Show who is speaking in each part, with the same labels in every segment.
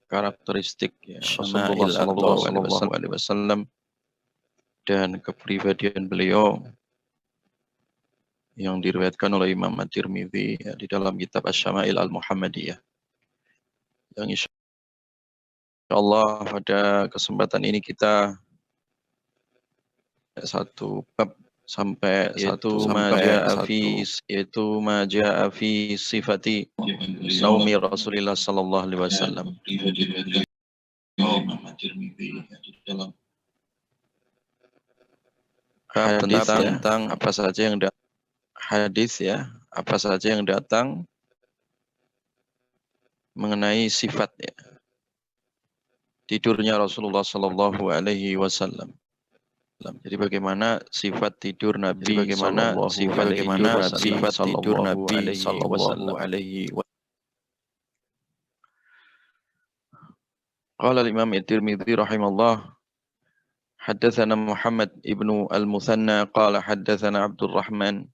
Speaker 1: karakteristik ya, Rasulullah
Speaker 2: syama'il
Speaker 1: sallallahu alaihi wasallam dan kepribadian beliau yang diriwayatkan oleh Imam At-Tirmidzi ya, di dalam kitab Asy-Syama'il Al-Muhammadiyah. Yang insyaallah pada kesempatan ini kita satu bab sampai yaitu maja'a fi sifati naumi Rasulillah sallallahu alaihi wasallam. Hadis tentang apa saja yang hadis ya, apa saja yang datang mengenai sifat ya, tidurnya Rasulullah sallallahu alaihi wasallam. Jadi bagaimana sifat tidur Nabi sallallahu alaihi wasallam. Qala al-Imam At-Tirmidzi rahimahullah haddatsana Muhammad ibnu al-Muthanna qala haddatsana Abdul Rahman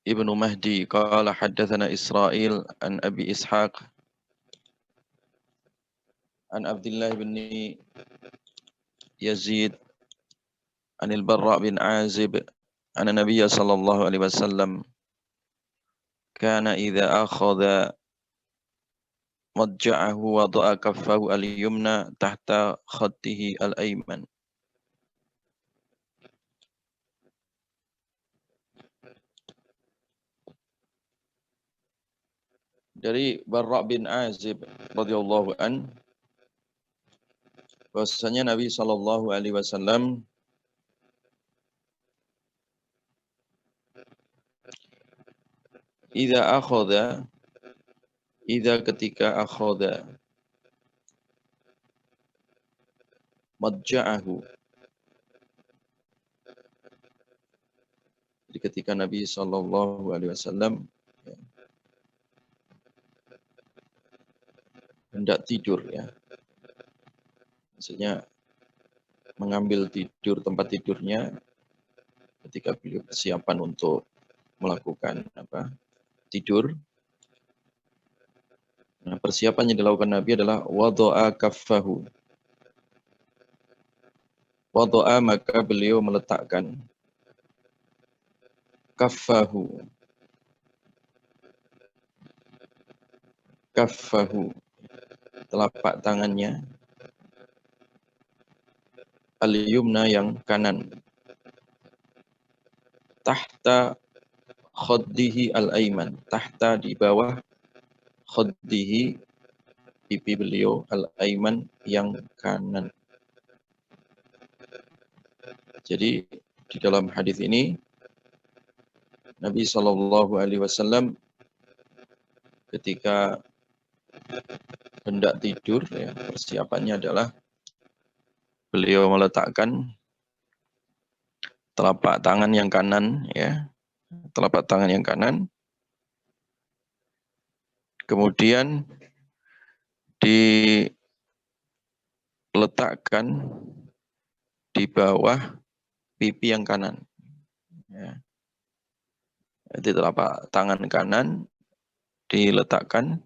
Speaker 1: ibnu Mahdi qala haddatsana Israil an Abi Ishaq an Abdullah bin Yazid an al-Barra bin Azib anna Nabiyya sallallahu alaihi wasallam kana idza akhadha madja'ahu wada'a kaffahu al-yumna tahta khaddihi al-ayman. Dari Barra bin Azib radhiyallahu an, bahwasanya Nabi sallallahu alaihi wasallam ketika akhadha madja'ahu, jadi ketika Nabi sallallahu alaihi wasallam hendak tidur ya, maksudnya mengambil tidur tempat tidurnya ketika beliau persiapan untuk melakukan tidur. Nah, persiapan yang dilakukan Nabi adalah wada'a kaffahu. Wada'a maka beliau meletakkan kaffahu. Kaffahu telapak tangannya al-yumna yang kanan tahta khaddihi al-ayman, tahta di bawah khaddihi pipi beliau al-ayman yang kanan. Jadi di dalam hadis ini Nabi sallallahu alaihi wasallam ketika hendak tidur ya, persiapannya adalah beliau meletakkan telapak tangan yang kanan ya, telapak tangan yang kanan, kemudian diletakkan di bawah pipi yang kanan ya. Jadi telapak tangan kanan diletakkan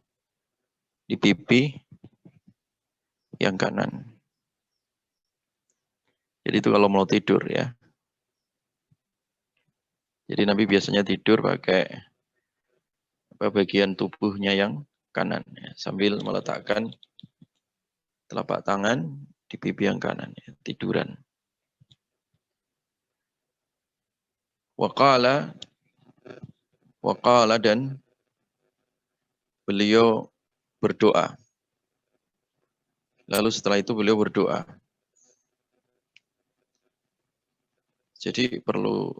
Speaker 1: di pipi yang kanan. Jadi itu kalau mau tidur ya. Jadi Nabi biasanya tidur pakai bagian tubuhnya yang kanan ya, sambil meletakkan telapak tangan di pipi yang kanan ya, tiduran. Waqala dan beliau berdoa. Lalu setelah itu beliau berdoa. Jadi perlu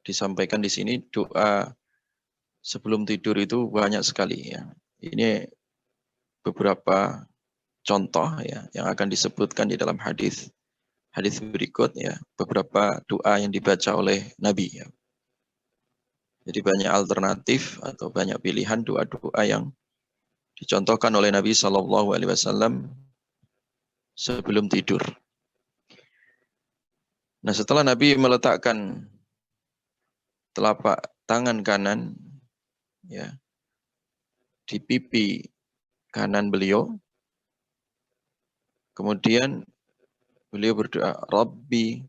Speaker 1: disampaikan di sini doa sebelum tidur itu banyak sekali ya. Ini beberapa contoh ya yang akan disebutkan di dalam hadis berikut ya, beberapa doa yang dibaca oleh Nabi ya. Jadi banyak alternatif atau banyak pilihan doa-doa yang dicontohkan oleh Nabi sallallahu alaihi wasallam sebelum tidur. Nah, setelah Nabi meletakkan telapak tangan kanan ya di pipi kanan beliau. Kemudian beliau berdoa, Rabbi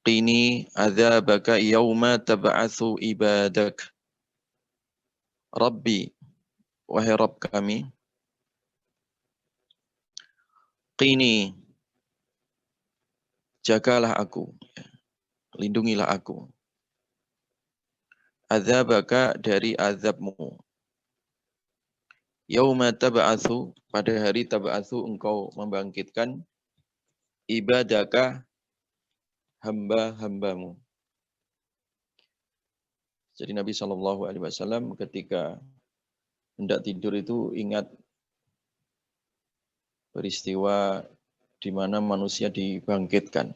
Speaker 1: qini adzabaka yawma tab'atsu ibadak. Rabbi, wahai Rabb kami, qini, jagalah aku, lindungilah aku. Adzabaka dari azabmu. Yauma tab'atsu, pada hari tab'atsu engkau membangkitkan ibadaka, hamba-hambamu. Jadi Nabi SAW ketika hendak tidur itu ingat peristiwa di mana manusia dibangkitkan.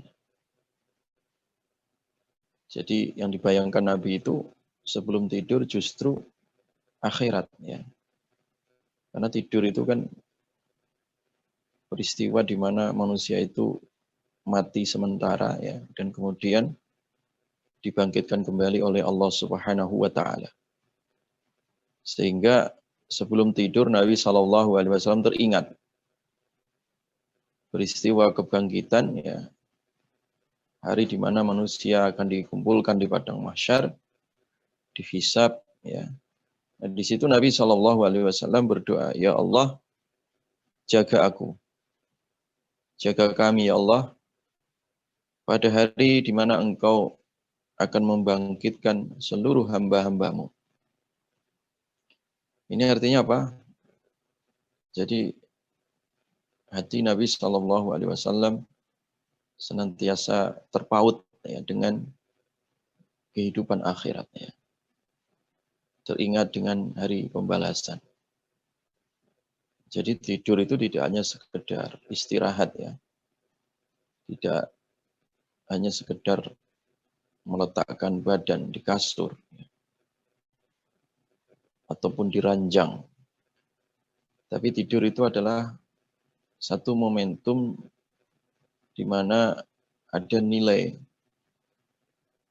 Speaker 1: Jadi yang dibayangkan Nabi itu sebelum tidur justru akhirat, ya. Karena tidur itu kan peristiwa di mana manusia itu mati sementara, ya, dan kemudian dibangkitkan kembali oleh Allah Subhanahu wa taala. Sehingga sebelum tidur Nabi SAW teringat peristiwa kebangkitan, ya, hari di mana manusia akan dikumpulkan di padang mahsyar, dihisab, ya. Nah, di situ Nabi SAW berdoa, ya Allah, jaga aku, jaga kami ya Allah, pada hari di mana engkau akan membangkitkan seluruh hamba-hambamu. Ini artinya apa? Jadi hati Nabi SAW senantiasa terpaut, ya, dengan kehidupan akhirat, ya. Teringat dengan hari pembalasan. Jadi tidur itu tidak hanya sekedar istirahat, ya. Tidak hanya sekedar meletakkan badan di kasur, ya, ataupun di ranjang. Tapi tidur itu adalah satu momentum di mana ada nilai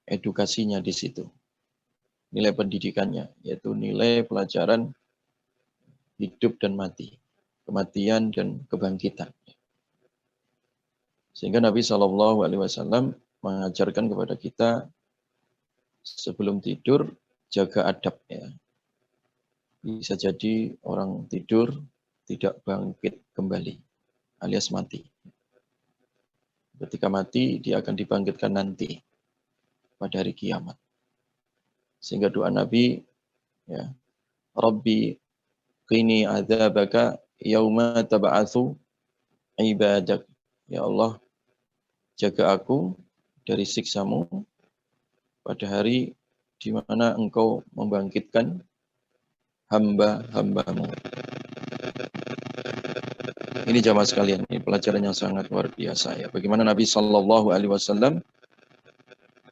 Speaker 1: edukasinya di situ. Nilai pendidikannya, yaitu nilai pelajaran hidup dan mati, kematian dan kebangkitan. Sehingga Nabi SAW mengajarkan kepada kita sebelum tidur jaga adab, ya. Bisa jadi orang tidur tidak bangkit kembali, alias mati. Ketika mati dia akan dibangkitkan nanti pada hari kiamat. Sehingga doa Nabi, ya, Rabbi qini adzabaka yauma tab'atsu ibadak. Ya Allah, jaga aku dari siksamu pada hari di mana engkau membangkitkan hamba-hambamu. Ini jamaah sekalian, ini pelajaran yang sangat luar biasa, ya. Bagaimana Nabi SAW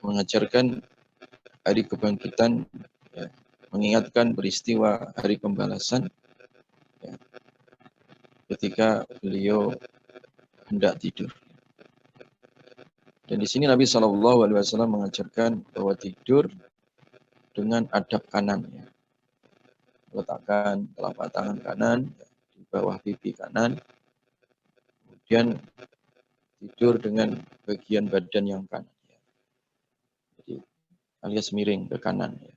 Speaker 1: mengajarkan hari kebangkitan, ya, mengingatkan peristiwa hari pembalasan, ya, ketika beliau hendak tidur. Dan di sini Nabi SAW mengajarkan bahwa tidur dengan adab kanan, ya. Letakkan telapak tangan kanan, ya, di bawah pipi kanan, kemudian tidur dengan bagian badan yang kanan, ya. Jadi alias miring ke kanan, ya.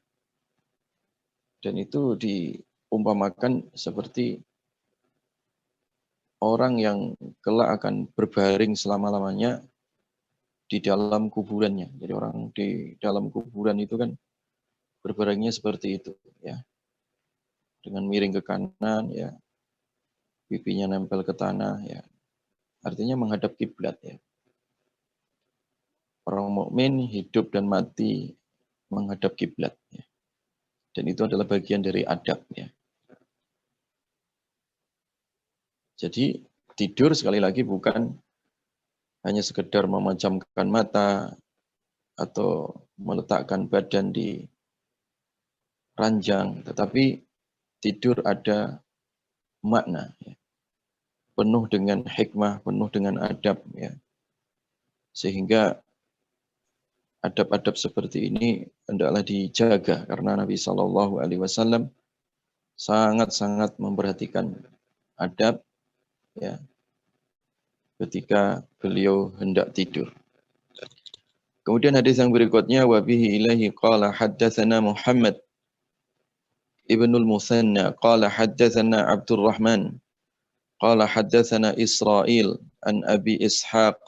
Speaker 1: Dan itu diumpamakan seperti orang yang kelak akan berbaring selama-lamanya di dalam kuburannya. Jadi orang di dalam kuburan itu kan berbaringnya seperti itu, ya. Dengan miring ke kanan, ya. Pipinya nempel ke tanah, ya. Artinya menghadap kiblat, ya. Orang mukmin hidup dan mati menghadap kiblat, ya. Dan itu adalah bagian dari adab, ya. Jadi tidur sekali lagi bukan hanya sekedar memejamkan mata atau meletakkan badan di ranjang, tetapi tidur ada makna, ya. Penuh dengan hikmah, penuh dengan adab, ya. Sehingga adab-adab seperti ini hendaklah dijaga karena Nabi SAW sangat-sangat memperhatikan adab ya ketika beliau hendak tidur. Kemudian hadis yang berikutnya wa bihi ilaihi qala haddatsana Muhammad ibnul Musanna qala haddatsana Abdurrahman qala haddatsana Israil an Abi Ishaq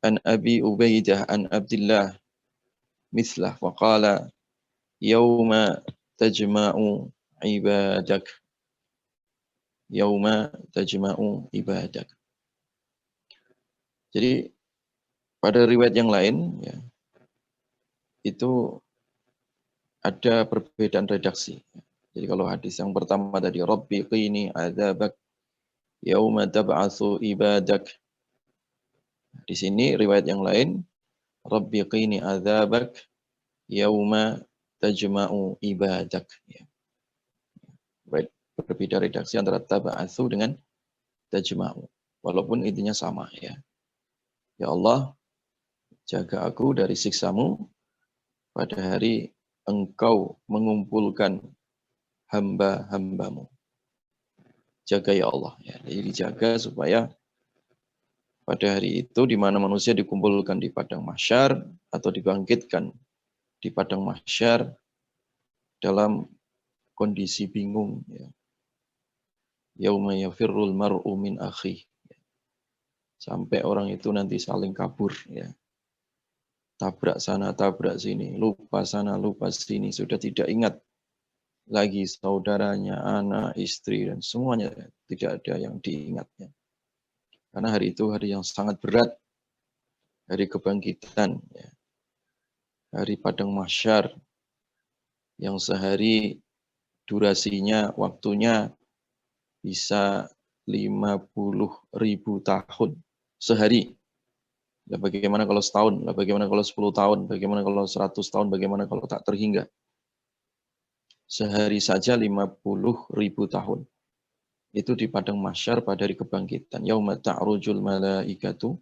Speaker 1: an Abi Ubaidah an Abdullah mislah wa qala yauma tajma'u ibadak yauma tajma'u ibadak. Jadi pada riwayat yang lain ya, itu ada perbedaan redaksi. Jadi kalau hadis yang pertama tadi Rabbi qini adzabak yauma tab'atsu ibadak. Di sini riwayat yang lain Rabbi qini adzabak yauma tajma'u ibadak. Ya. Baik, berbeda redaksi antara tab'atsu dengan tajma'u. Walaupun intinya sama ya. Ya Allah, jaga aku dari siksamu pada hari engkau mengumpulkan hamba-hambamu. Jaga ya Allah. Ya. Jadi dijaga supaya pada hari itu di mana manusia dikumpulkan di padang mahsyar atau dibangkitkan di padang mahsyar dalam kondisi bingung. Ya. Yauma yafirrul mar'u min akhi. Sampai orang itu nanti saling kabur. Ya. Tabrak sana, tabrak sini, lupa sana, lupa sini, sudah tidak ingat lagi saudaranya, anak, istri, dan semuanya tidak ada yang diingatnya. Karena hari itu hari yang sangat berat, hari kebangkitan, ya. Hari padang mahsyar, yang sehari durasinya, waktunya bisa 50.000 tahun sehari. Ya, bagaimana kalau setahun, bagaimana kalau 10 tahun, bagaimana kalau 100 tahun, bagaimana kalau tak terhingga. Sehari saja 50.000 tahun. Itu di padang mahsyar pada hari kebangkitan. Yauma ta'rujul malaikatu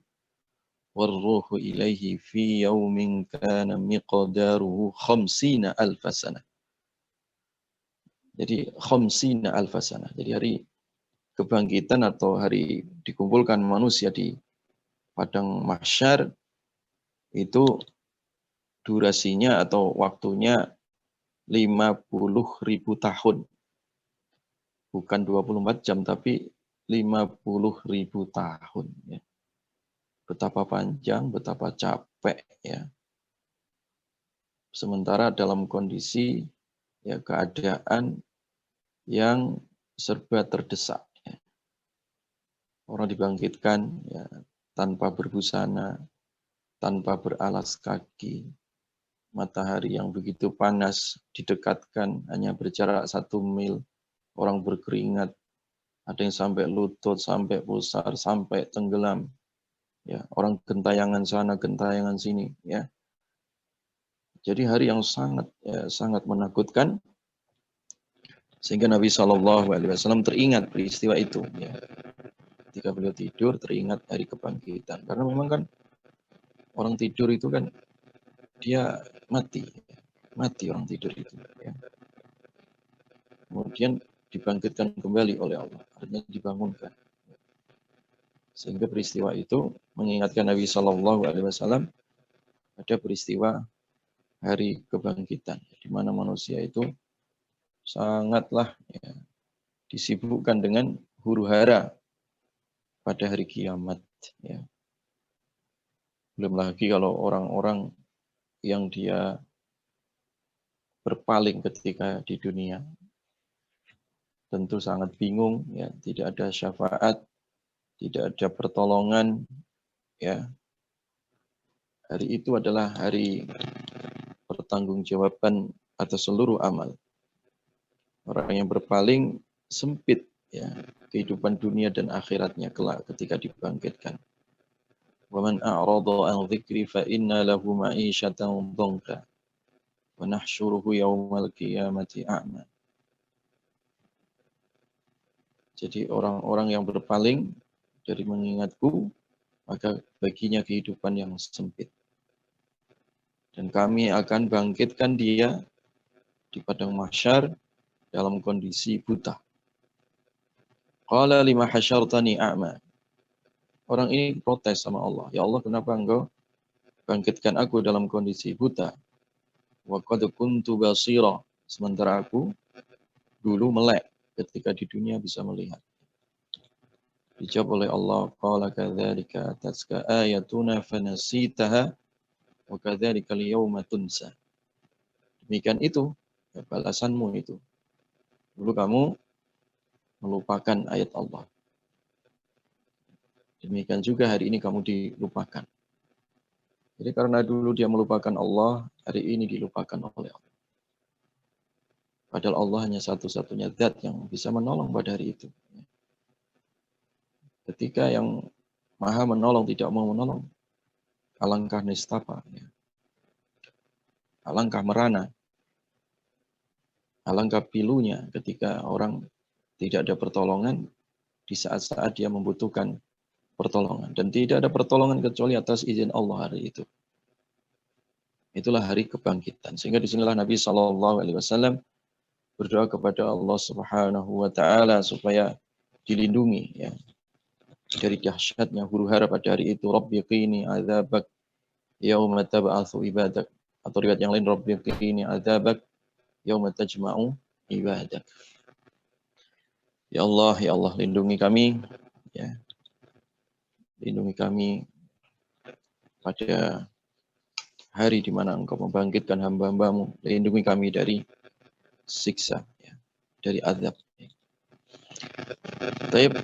Speaker 1: warruhu ilaihi fi yaumin kana miqdaruhu khamsina alfasana. Jadi khamsina alfasana. Jadi hari kebangkitan atau hari dikumpulkan manusia di padang mahsyar itu durasinya atau waktunya 50.000 tahun. Bukan 24 jam, tapi 50.000 tahun. Ya. Betapa panjang, betapa capek. Ya. Sementara dalam kondisi ya, keadaan yang serba terdesak. Ya. Orang dibangkitkan ya, tanpa berbusana, tanpa beralas kaki, matahari yang begitu panas didekatkan hanya berjarak 1 mil, orang berkeringat, ada yang sampai lutut, sampai pusar, sampai tenggelam, ya orang gentayangan sana, gentayangan sini, ya. Jadi hari yang sangat sangat menakutkan, sehingga Nabi SAW teringat peristiwa itu, ya. Ketika beliau tidur teringat hari kebangkitan, karena memang kan orang tidur itu kan dia mati orang tidur itu. Ya. Kemudian dibangkitkan kembali oleh Allah, artinya dibangunkan. Sehingga peristiwa itu mengingatkan Nabi SAW ada peristiwa hari kebangkitan, di mana manusia itu sangatlah ya, disibukkan dengan huru hara pada hari kiamat. Ya. Belum lagi kalau orang-orang yang dia berpaling ketika di dunia, tentu sangat bingung, ya, tidak ada syafaat, tidak ada pertolongan, ya. Hari itu adalah hari pertanggungjawaban atas seluruh amal. Orang yang berpaling sempit ya kehidupan dunia dan akhiratnya kelak ketika dibangkitkan. Wa man a'rada an dzikri fa inna lahu ma'isyatan dhanka wa nahsyuruhu yaumal qiyamati a'ma. Jadi orang-orang yang berpaling dari mengingatku, maka baginya kehidupan yang sempit. Dan kami akan bangkitkan dia di padang mahsyar dalam kondisi buta. Qala lima hasyartani a'ma. Orang ini protes sama Allah. Ya Allah, kenapa engkau bangkitkan aku dalam kondisi buta? Wa qad kuntu basira. Sementara aku dulu melek ketika di dunia bisa melihat. Dijawab oleh Allah, qala kadzalika atatka ayatuna fanasitaha wa kadzalika al-yawma tunsa. Demikian itu ya, balasanmu itu. Dulu kamu melupakan ayat Allah. Demikian juga hari ini kamu dilupakan. Jadi karena dulu dia melupakan Allah, hari ini dilupakan oleh Allah. Padahal Allah hanya satu-satunya zat yang bisa menolong pada hari itu. Ketika yang maha menolong tidak mau menolong, alangkah nistapa, ya. Alangkah merana, alangkah pilunya ketika orang tidak ada pertolongan di saat-saat dia membutuhkan pertolongan. Dan tidak ada pertolongan kecuali atas izin Allah hari itu. Itulah hari kebangkitan. Sehingga disinilah Nabi SAW berdoa kepada Allah Subhanahu wa Ta'ala supaya dilindungi ya dari dahsyatnya huru hara pada hari itu. Rabbi qini adzabak yauma tab'atsu ibadak. Atau riwayat yang lain, Rabbi qini adzabak yauma tajma'u ibadak. Ya Allah, lindungi kami ya. Lindungi kami pada hari di mana Engkau membangkitkan hamba-Hambamu. Lindungi kami dari siksa ya, dari azab. Baik,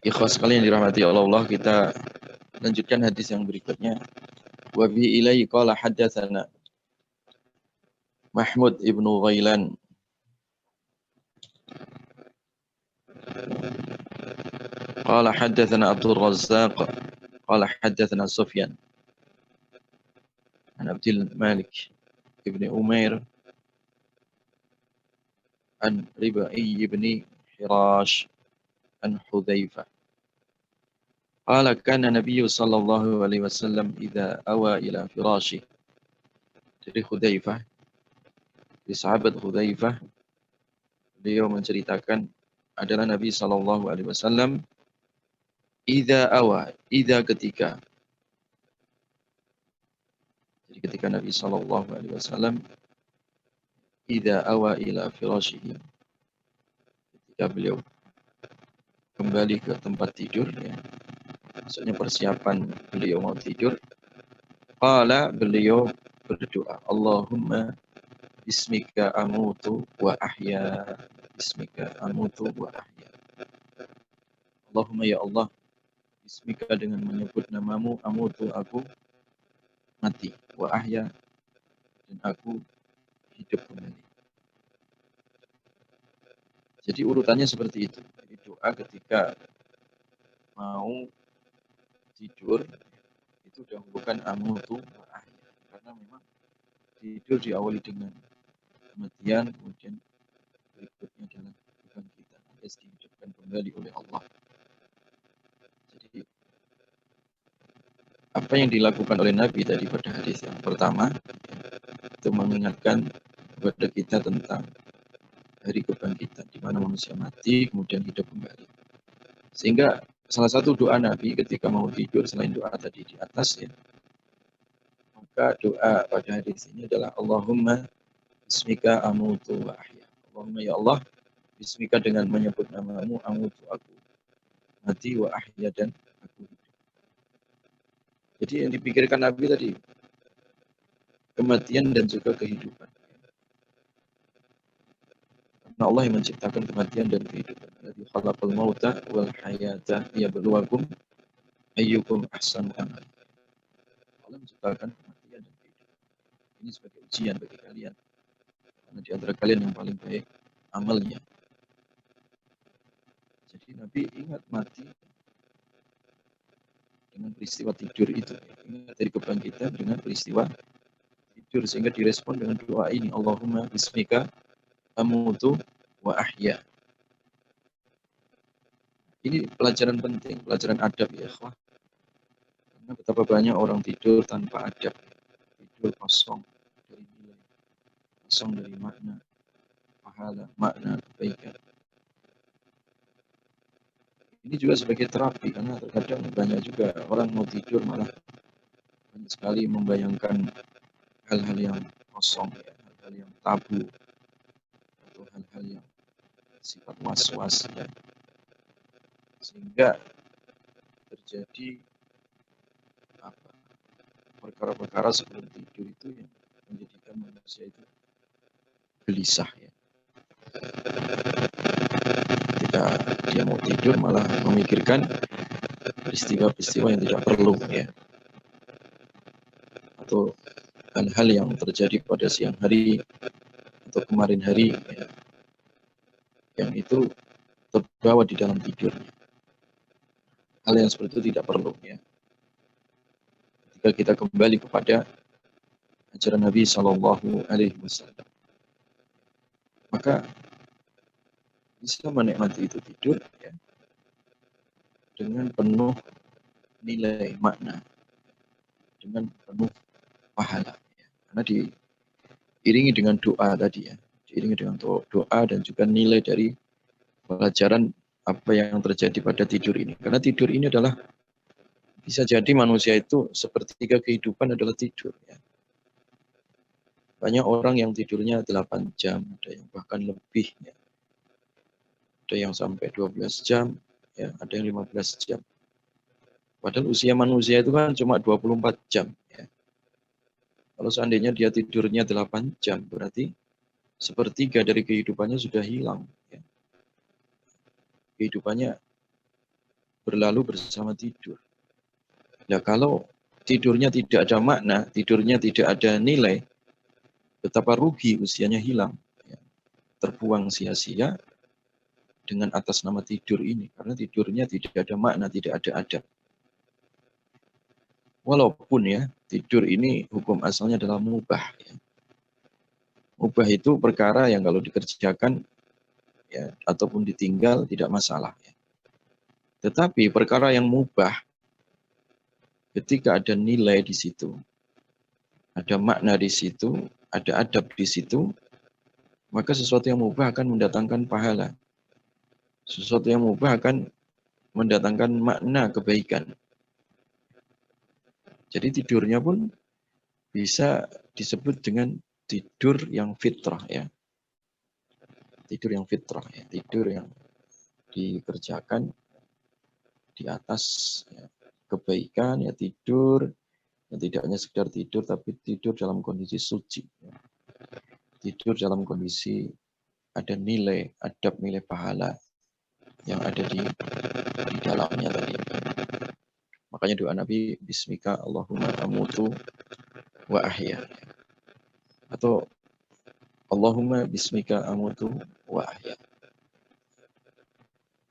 Speaker 1: ikhwas sekalian dirahmati Allah, kita lanjutkan hadis yang berikutnya. Wa bi ilaihi qala haddatsana Mahmud ibnu Ghailan qala haddatsana Abdul Razzaq qala haddatsana Sufyan an Abdul Malik ibn Umair an Ribai ibn Hirash an Hudzaifah qala kana Nabi sallallahu alaihi wasallam idza awa ila firashi. Jadi Hudzaifah, di sahabat Hudzaifah, beliau menceritakan adalah Nabi sallallahu alaihi wasallam idza awa, idza ketika. Jadi ketika Nabi sallallahu alaihi wasallam idza awa ila firashihi, ketika beliau kembali ke tempat tidur ya. Maksudnya persiapan beliau mau tidur. Qala, beliau berdoa, Allahumma bismika amutu wa ahya. Bismika amutu wa ahya. Allahumma ya Allah, bismika dengan menyebut namamu, amutu aku mati, wa ahya dan aku hidup kembali. Jadi urutannya seperti itu. Jadi doa ketika mau tidur itu dahulukan amutu wa ahya. Karena memang tidur diawali dengan kematian, kemudian berikutnya adalah kebangkitan alias dihidupkan kembali oleh Allah. Jadi apa yang dilakukan oleh Nabi tadi pada hadis yang pertama itu mengingatkan kepada kita tentang hari kebangkitan di mana manusia mati kemudian hidup kembali. Sehingga salah satu doa Nabi ketika mau tidur selain doa tadi di atas ya, maka doa pada hadis ini adalah Allahumma bismika amutu wa ahya. Allahumma ya Allah, bismika dengan menyebut namamu, amutu aku mati, wa ahya dan aku hidup. Jadi yang dipikirkan Nabi tadi kematian dan juga kehidupan. Karena Allah yang menciptakan kematian dan kehidupan. Alladzi khalaqal mauta wal hayata liyabluwakum ayyukum ahsanu amala. Allah menciptakan kematian dan kehidupan. Ini sebagai ujian bagi kalian. Karena di antara kalian yang paling baik amalnya. Jadi Nabi ingat mati dengan peristiwa tidur itu. Ingat dari kebangkitan dengan peristiwa tidur. Sehingga direspon dengan doa ini. Allahumma bismika amutu wa ahya. Ini pelajaran penting, pelajaran adab ya ikhwah. Karena betapa banyak orang tidur tanpa adab. Tidur kosong dari nilai, kosong dari makna, pahala, makna, kebaikan. Ini juga sebagai terapi, karena terkadang banyak juga orang mau tidur malah banyak sekali membayangkan hal-hal yang kosong, ya, hal-hal yang tabu, atau hal-hal yang sifat was-was, ya. Sehingga terjadi apa, perkara-perkara sebelum tidur itu yang menjadikan manusia itu gelisah, ya. Ketika dia mau tidur malah memikirkan peristiwa-peristiwa yang tidak perlu, ya, atau hal-hal yang terjadi pada siang hari atau kemarin hari, ya, yang itu terbawa di dalam tidurnya. Hal yang seperti itu tidak perlu, ya. Ketika kita kembali kepada ajaran Nabi Shallallahu Alaihi Wasallam, maka bisa menikmati itu tidur, ya, dengan penuh nilai makna, dengan penuh pahala, ya. Karena diiringi dengan doa tadi, ya, diiringi dengan doa dan juga nilai dari pelajaran apa yang terjadi pada tidur ini. Karena tidur ini adalah, bisa jadi manusia itu sepertiga kehidupan adalah tidur, ya. Banyak orang yang tidurnya 8 jam, ada yang bahkan lebih, ya. Ada yang sampai 12 jam, ya, ada yang 15 jam. Padahal usia manusia itu kan cuma 24 jam, ya. Kalau seandainya dia tidurnya 8 jam, berarti sepertiga dari kehidupannya sudah hilang, ya. Kehidupannya berlalu bersama tidur. Nah, kalau tidurnya tidak ada makna, tidurnya tidak ada nilai, betapa rugi usianya hilang, ya. Terbuang sia-sia dengan atas nama tidur ini, karena tidurnya tidak ada makna, tidak ada adab. Walaupun, ya, tidur ini hukum asalnya adalah mubah, ya. Mubah itu perkara yang kalau dikerjakan, ya, ataupun ditinggal tidak masalah, ya. Tetapi perkara yang mubah, ketika ada nilai di situ, ada makna di situ, ada adab di situ, maka sesuatu yang mubah akan mendatangkan pahala. Sesuatu yang mubah akan mendatangkan makna kebaikan. Jadi tidurnya pun bisa disebut dengan tidur yang fitrah, ya. Tidur yang fitrah, ya. Tidur yang dikerjakan di atas, ya, kebaikan, ya, tidur yang tidak hanya sekedar tidur, tapi tidur dalam kondisi suci, ya. Tidur dalam kondisi ada nilai, adab, nilai pahala yang ada di dalamnya tadi. Makanya doa Nabi, Bismika Allahumma amutu wa ahya. Atau Allahumma bismika amutu wa ahya.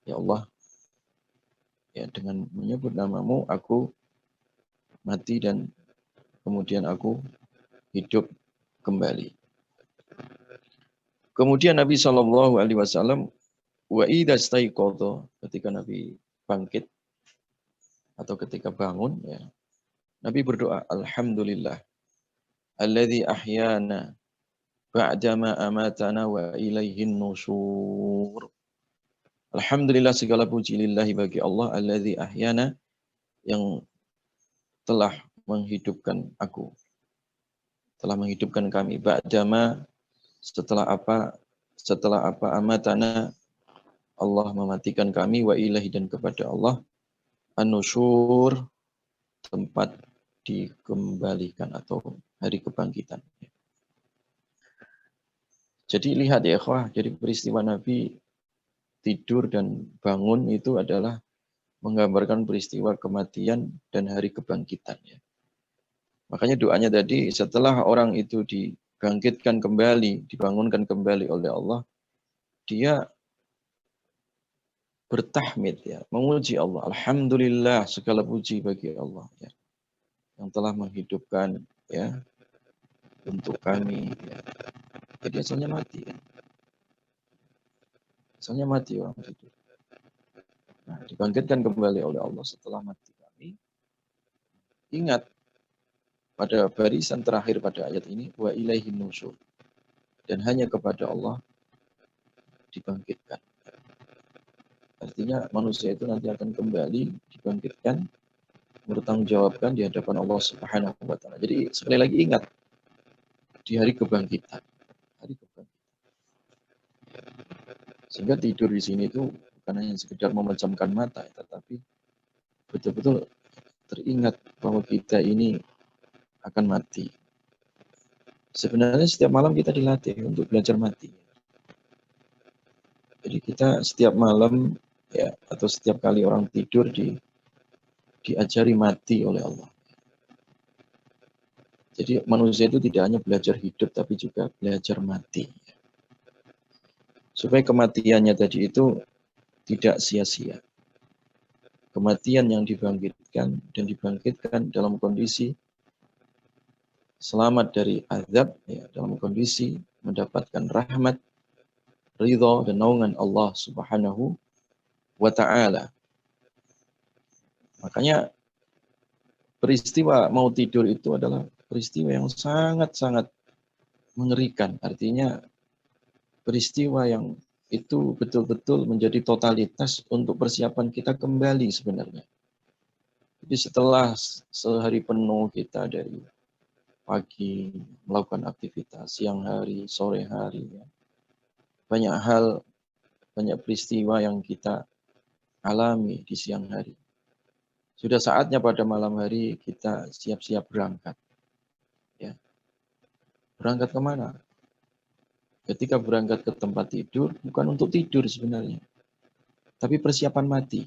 Speaker 1: Ya Allah, ya, dengan menyebut namamu aku mati dan kemudian aku hidup kembali. Kemudian Nabi Shallallahu Alaihi Wasallam, wa idza staiqadha, ketika Nabi bangkit atau ketika bangun, ya, Nabi berdoa, Alhamdulillah alladzi ahyana ba'dama amatana wa ilaihin nusyur. Alhamdulillah, segala puji lillahi, bagi Allah, alladzi ahyana, yang telah menghidupkan aku, telah menghidupkan kami, ba'dama, setelah apa amatana, Allah mematikan kami, wa ilahi, dan kepada Allah, an-nusyur, tempat dikembalikan atau hari kebangkitan. Jadi lihat, ya ikhwah, jadi peristiwa Nabi tidur dan bangun itu adalah menggambarkan peristiwa kematian dan hari kebangkitan, ya. Makanya doanya tadi, setelah orang itu dibangkitkan kembali, dibangunkan kembali oleh Allah, dia bertahmid, ya, memuji Allah. Alhamdulillah, segala puji bagi Allah, ya, yang telah menghidupkan, ya, untuk kami, ya. Jadi asalnya mati, ya. Asalnya mati orang itu. Nah, dibangkitkan kembali oleh Allah setelah mati kami. Ingat, pada barisan terakhir pada ayat ini, wa ilaihin nusyur, dan hanya kepada Allah dibangkitkan. Artinya manusia itu nanti akan kembali dibangkitkan, bertanggungjawabkan di hadapan Allah Subhanahu wa taala. Jadi sekali lagi ingat, di hari kebangkitan. Hari kebangkitan. Sehingga tidur di sini itu bukan hanya sekedar memejamkan mata, tetapi betul-betul teringat bahwa kita ini akan mati. Sebenarnya setiap malam kita dilatih untuk belajar mati. Jadi kita setiap malam ya atau setiap kali orang tidur diajari mati oleh Allah. Jadi manusia itu tidak hanya belajar hidup tapi juga belajar mati. Supaya kematiannya tadi itu tidak sia-sia. Kematian yang dibangkitkan dan dibangkitkan dalam kondisi selamat dari azab, ya, dalam kondisi mendapatkan rahmat, ridha dan naungan Allah Subhanahu wa ta'ala. Makanya peristiwa mau tidur itu adalah peristiwa yang sangat-sangat mengerikan. Artinya peristiwa yang itu betul-betul menjadi totalitas untuk persiapan kita kembali sebenarnya. Jadi setelah sehari penuh kita dari pagi melakukan aktivitas, siang hari, sore hari, ya, banyak hal, banyak peristiwa yang kita alami di siang hari. Sudah saatnya pada malam hari kita siap-siap berangkat. Ya. Berangkat kemana? Ketika berangkat ke tempat tidur, bukan untuk tidur sebenarnya, tapi persiapan mati.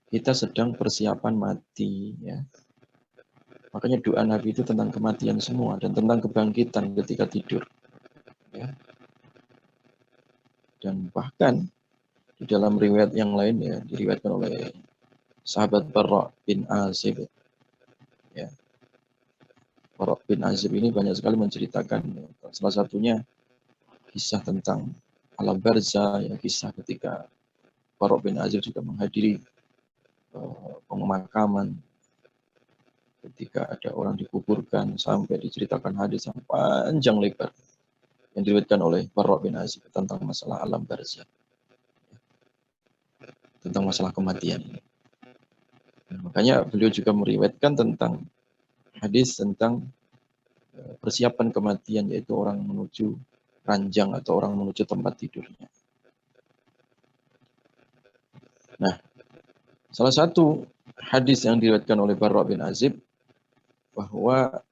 Speaker 1: Kita sedang persiapan mati. Ya. Makanya doa Nabi itu tentang kematian semua dan tentang kebangkitan ketika tidur. Ya. Dan bahkan di dalam riwayat yang lain ya diriwayatkan oleh sahabat Barra bin Azib. Ya. Barra bin Azib ini banyak sekali menceritakan ya, salah satunya kisah tentang alam barzah, ya, kisah ketika Barra bin Azib juga menghadiri pemakaman ketika ada orang dikuburkan sampai diceritakan hadis yang panjang lebar yang diriwayatkan oleh Barra bin Azib tentang masalah alam barzah, tentang masalah kematian. Makanya beliau juga meriwayatkan tentang hadis tentang persiapan kematian, yaitu orang menuju ranjang atau orang menuju tempat tidurnya. Nah, salah satu hadis yang diriwayatkan oleh Barra bin Azib bahwa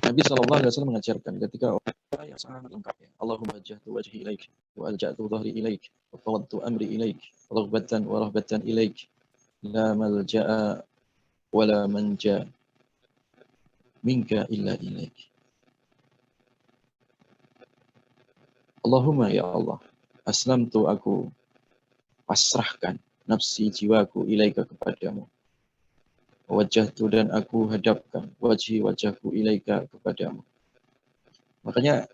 Speaker 1: Nabi SAW mengajarkan ketika orang yang sangat lengkap ya, Allahumma wajjahtu wajhi ilaik wa alja'tu dhahri ilaik wa fawwadtu amri ilaik raghbatan wa rahbatan ilaik la malja'a wa la manja minka illa ilaik. Allahumma ya Allah, aslamtu, aku pasrahkan nafsi jiwaku ilaika kepadamu. Wajjahtu, dan aku hadapkan wajahku ilaika kepadamu. Makanya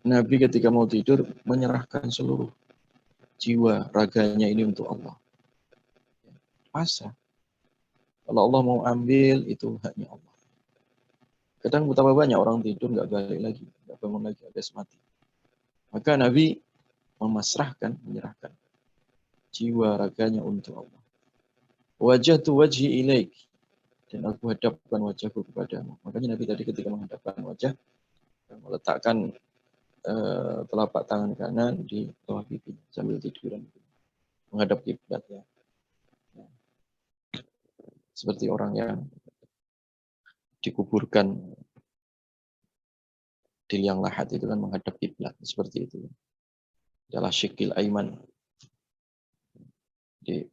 Speaker 1: Nabi ketika mau tidur menyerahkan seluruh jiwa raganya ini untuk Allah. Pasrah. Kalau Allah mau ambil itu haknya Allah. Kadang betapa banyak orang tidur nggak balik lagi, nggak bangun lagi, habis mati. Maka Nabi memasrahkan, menyerahkan jiwa raganya untuk Allah. Wajjahtu wajhi ilaik, dan aku hadapkan wajahku kepadamu. Makanya Nabi tadi ketika menghadapkan wajah, meletakkan telapak tangan kanan di bawah pipi sambil tiduran, menghadap kiblat ya. Seperti orang yang dikuburkan di liang lahat itu kan menghadap kiblat seperti itu. Adalah syikil aiman, di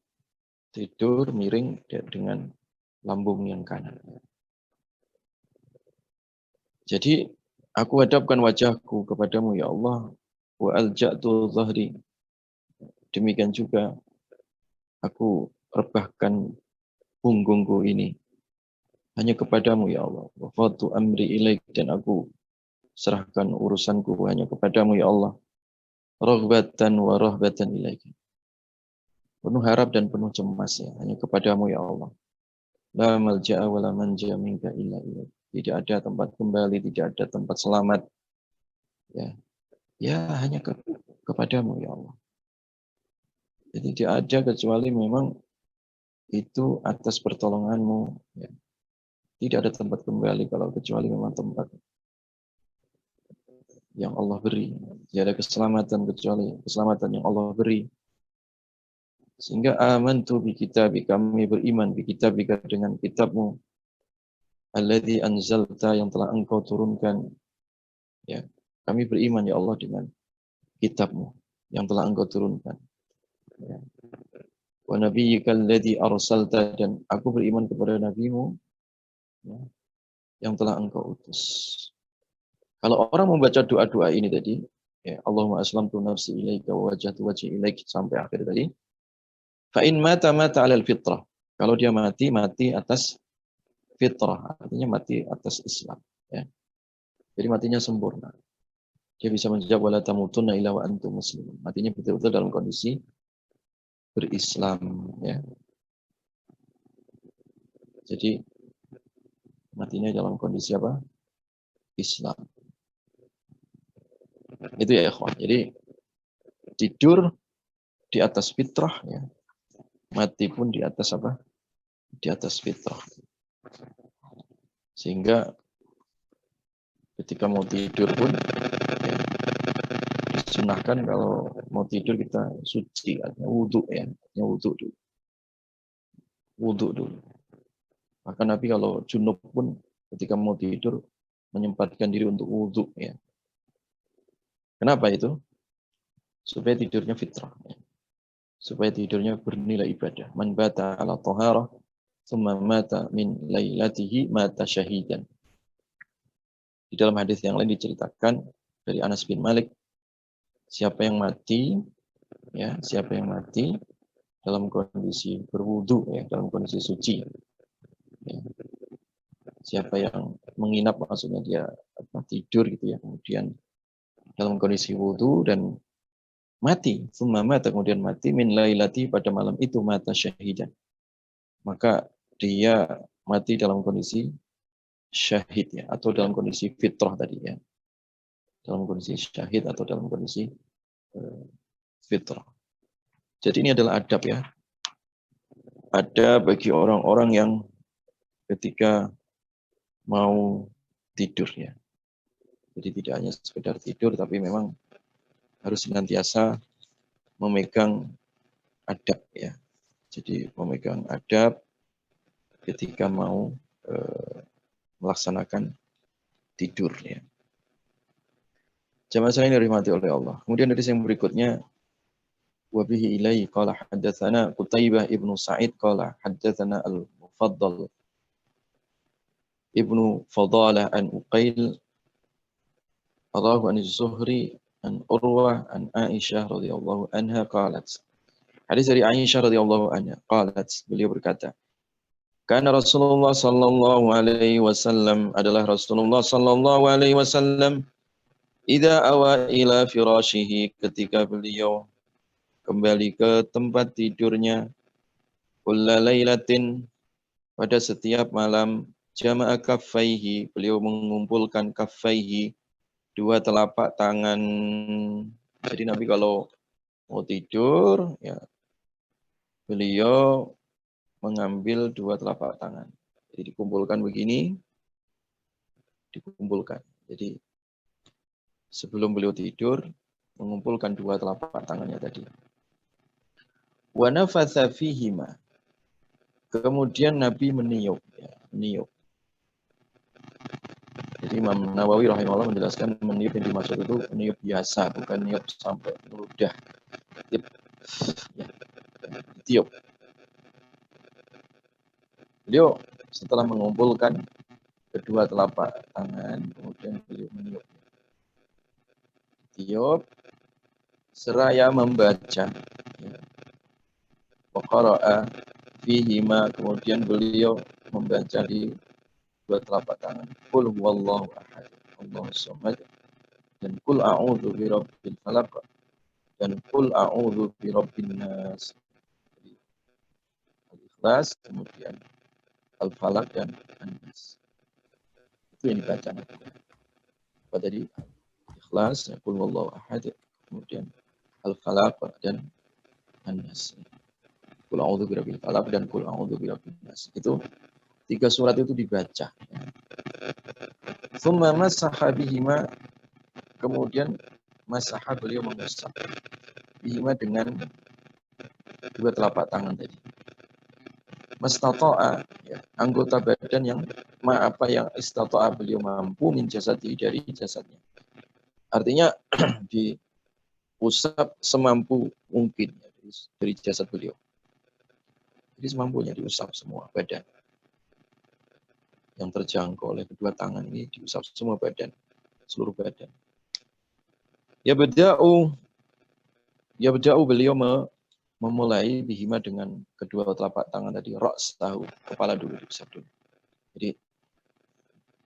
Speaker 1: tidur miring dengan lambung yang kanan. Jadi aku hadapkan wajahku kepadamu ya Allah, wa alja'tu dhahri, demikian juga aku rebahkan punggungku ini hanya kepadamu ya Allah. Wa fatu amri ilaik, dan aku serahkan urusanku hanya kepadamu ya Allah. Raghbatan wa rahbatan ilaik, penuh harap dan penuh cemas ya, hanya kepadamu ya Allah. La malja'a wa la manja minka illa ilaik. Tidak ada tempat kembali, tidak ada tempat selamat. Ya, ya hanya kepadamu ya Allah. Jadi tidak ada kecuali memang itu atas pertolonganmu. Ya. Tidak ada tempat kembali kalau kecuali memang tempat yang Allah beri. Tidak ada keselamatan kecuali keselamatan yang Allah beri. Sehingga amantu bi kitabi, kami beriman bi kitabika dengan kitabmu. Alladzi anzalta, yang telah engkau turunkan. Ya, kami beriman ya Allah dengan kitabmu yang telah engkau turunkan. Ya. Wa nabiyyika alladzi arsalta, dan aku beriman kepada nabimu ya, yang telah engkau utus. Kalau orang membaca doa-doa ini tadi, ya, Allahumma aslamtu nafsi ilaika wa wajjahtu wajhi ilaik sampai akhir tadi. Fa in mata 'alal fitrah. Kalau dia mati atas fitrah, artinya mati atas Islam, ya. Jadi matinya sempurna. Dia bisa menjawab wala tamutunna illa wa antum muslimun. Matinya betul-betul dalam kondisi berislam, ya. Jadi matinya dalam kondisi apa? Islam. Itu ya ikhwan. Jadi tidur di atas fitrah, ya. Mati pun di atas apa? Di atas fitrah. Sehingga ketika mau tidur pun ya, disunahkan kalau mau tidur kita suci, artinya wudhu ya, artinya wudhu dulu. Wudhu dulu. Maka Nabi kalau junub pun ketika mau tidur menyempatkan diri untuk wudhu ya. Kenapa itu? Supaya tidurnya fitrah. Ya. Supaya tidurnya bernilai ibadah. Man bata ala taharah, thumma mata min lailatihi mata syahidan. Di dalam hadis yang lain diceritakan dari Anas bin Malik, siapa yang mati, ya, siapa yang mati dalam kondisi berwudu, ya, dalam kondisi suci, ya. Siapa yang menginap, maksudnya dia tidur gitu ya, kemudian dalam kondisi wudu dan mati, kemudian mati min lailati, pada malam itu mata syahidan, maka dia mati dalam kondisi syahid ya, atau dalam kondisi fitrah tadi ya, dalam kondisi syahid atau dalam kondisi fitrah. Jadi ini adalah adab ya. Ada bagi orang-orang yang ketika mau tidur ya. Jadi tidak hanya sekedar tidur, tapi memang harus senantiasa memegang adab ya. Jadi memegang adab ketika mau melaksanakan tidur ya. Jamaah saya dirahmati oleh Allah. Kemudian dari yang berikutnya, wabihi ilaihi qala haddatsana Qutaibah ibnu Sa'id qala haddatsana al-Mufaddal ibnu Fadalah an Uqail Allahu an Zuhri an Urwah an Aisyah radhiyallahu anha qalat. Hadis dari Aisyah radhiyallahu anha qalat, beliau berkata, karena Rasulullah sallallahu alaihi wasallam, adalah Rasulullah sallallahu alaihi wasallam, idza awa ila firashihi, ketika beliau kembali ke tempat tidurnya, kulla lailatin, pada setiap malam, jama'a kaffaihi, beliau mengumpulkan kaffaihi, dua telapak tangan. Jadi Nabi kalau mau tidur ya, beliau mengambil dua telapak tangan. Jadi dikumpulkan begini, dikumpulkan. Jadi sebelum beliau tidur, mengumpulkan dua telapak tangannya tadi. Wa nafatha fihima. Kemudian Nabi meniup. Ya, meniup. Jadi Imam Nawawi rahimahullah menjelaskan meniup yang dimaksud itu meniup biasa, bukan niup sampai meludah. Ya, tiup. Beliau setelah mengumpulkan kedua telapak tangan, kemudian beliau meniup. Tiup seraya membaca. Wa qara'a fihima, kemudian beliau membaca di dua telapak tangan. Qul huwallahu ahad, Allahus samad, dan qul a'udzu birabbil falaq, dan qul a'udzu birabbin nas. Ikhlas, kemudian Al-Falaq dan An-Nas. Itu yang dibaca. Apa tadi? Ikhlas, Qul huwallahu ahad, kemudian Al-Falaq dan An-Nas. Qul a'udzu birabbil falaq dan Qul a'udzu birabbin nas. Itu 3 surat itu dibaca. Tsumma masaha bihima, kemudian masaha beliau mengusap bihima dengan 2 telapak tangan tadi. Mastata'a, ya, anggota badan yang apa yang istata'a beliau mampu min jasadi, dari jasadnya. Artinya diusap semampu mungkin ya, dari jasad beliau. Jadi semampunya diusap semua badan. Yang terjangkau oleh kedua tangan ini diusap semua badan, seluruh badan. Ya beda'u beliau memulai bihima dengan kedua telapak tangan tadi, ra'sahu, kepala dulu diusap dulu. Jadi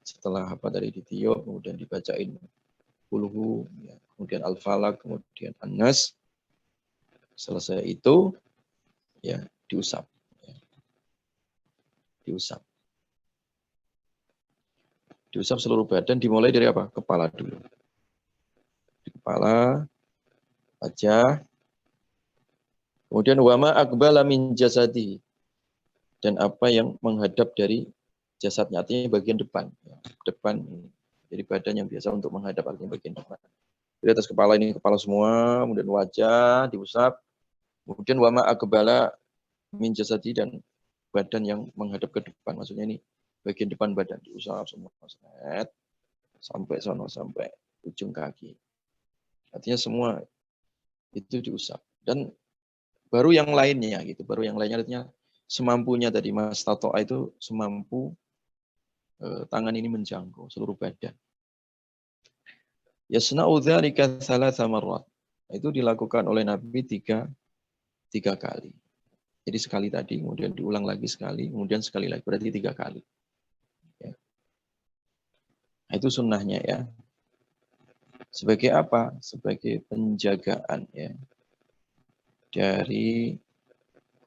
Speaker 1: setelah apa dari ditiup, kemudian dibacain kulhu, ya, kemudian Al-Falaq, kemudian An-Nas. Selesai itu ya diusap. Ya. Diusap seluruh badan, dimulai dari apa? Kepala dulu. Di kepala, wajah, kemudian wama akbala min jasadi, dan apa yang menghadap dari jasadnya, artinya bagian depan. Ya, depan, jadi badan yang biasa untuk menghadap, artinya bagian depan. Di atas kepala ini kepala semua, kemudian wajah diusap, kemudian wama akbala min jasadi, dan badan yang menghadap ke depan, maksudnya ini bagian depan badan diusap semua, sampai sono, sampai ujung kaki. Artinya semua itu diusap. Dan baru yang lainnya gitu, baru yang lainnya artinya semampunya tadi Mas Tato'a itu semampu tangan ini menjangkau seluruh badan. Yasna'u dzalika tsalatsa marrat. Itu dilakukan oleh Nabi tiga kali. Jadi sekali tadi, kemudian diulang lagi sekali, kemudian sekali lagi, berarti 3 kali. Ya. Nah, itu sunnahnya ya. Sebagai apa? Sebagai penjagaan ya dari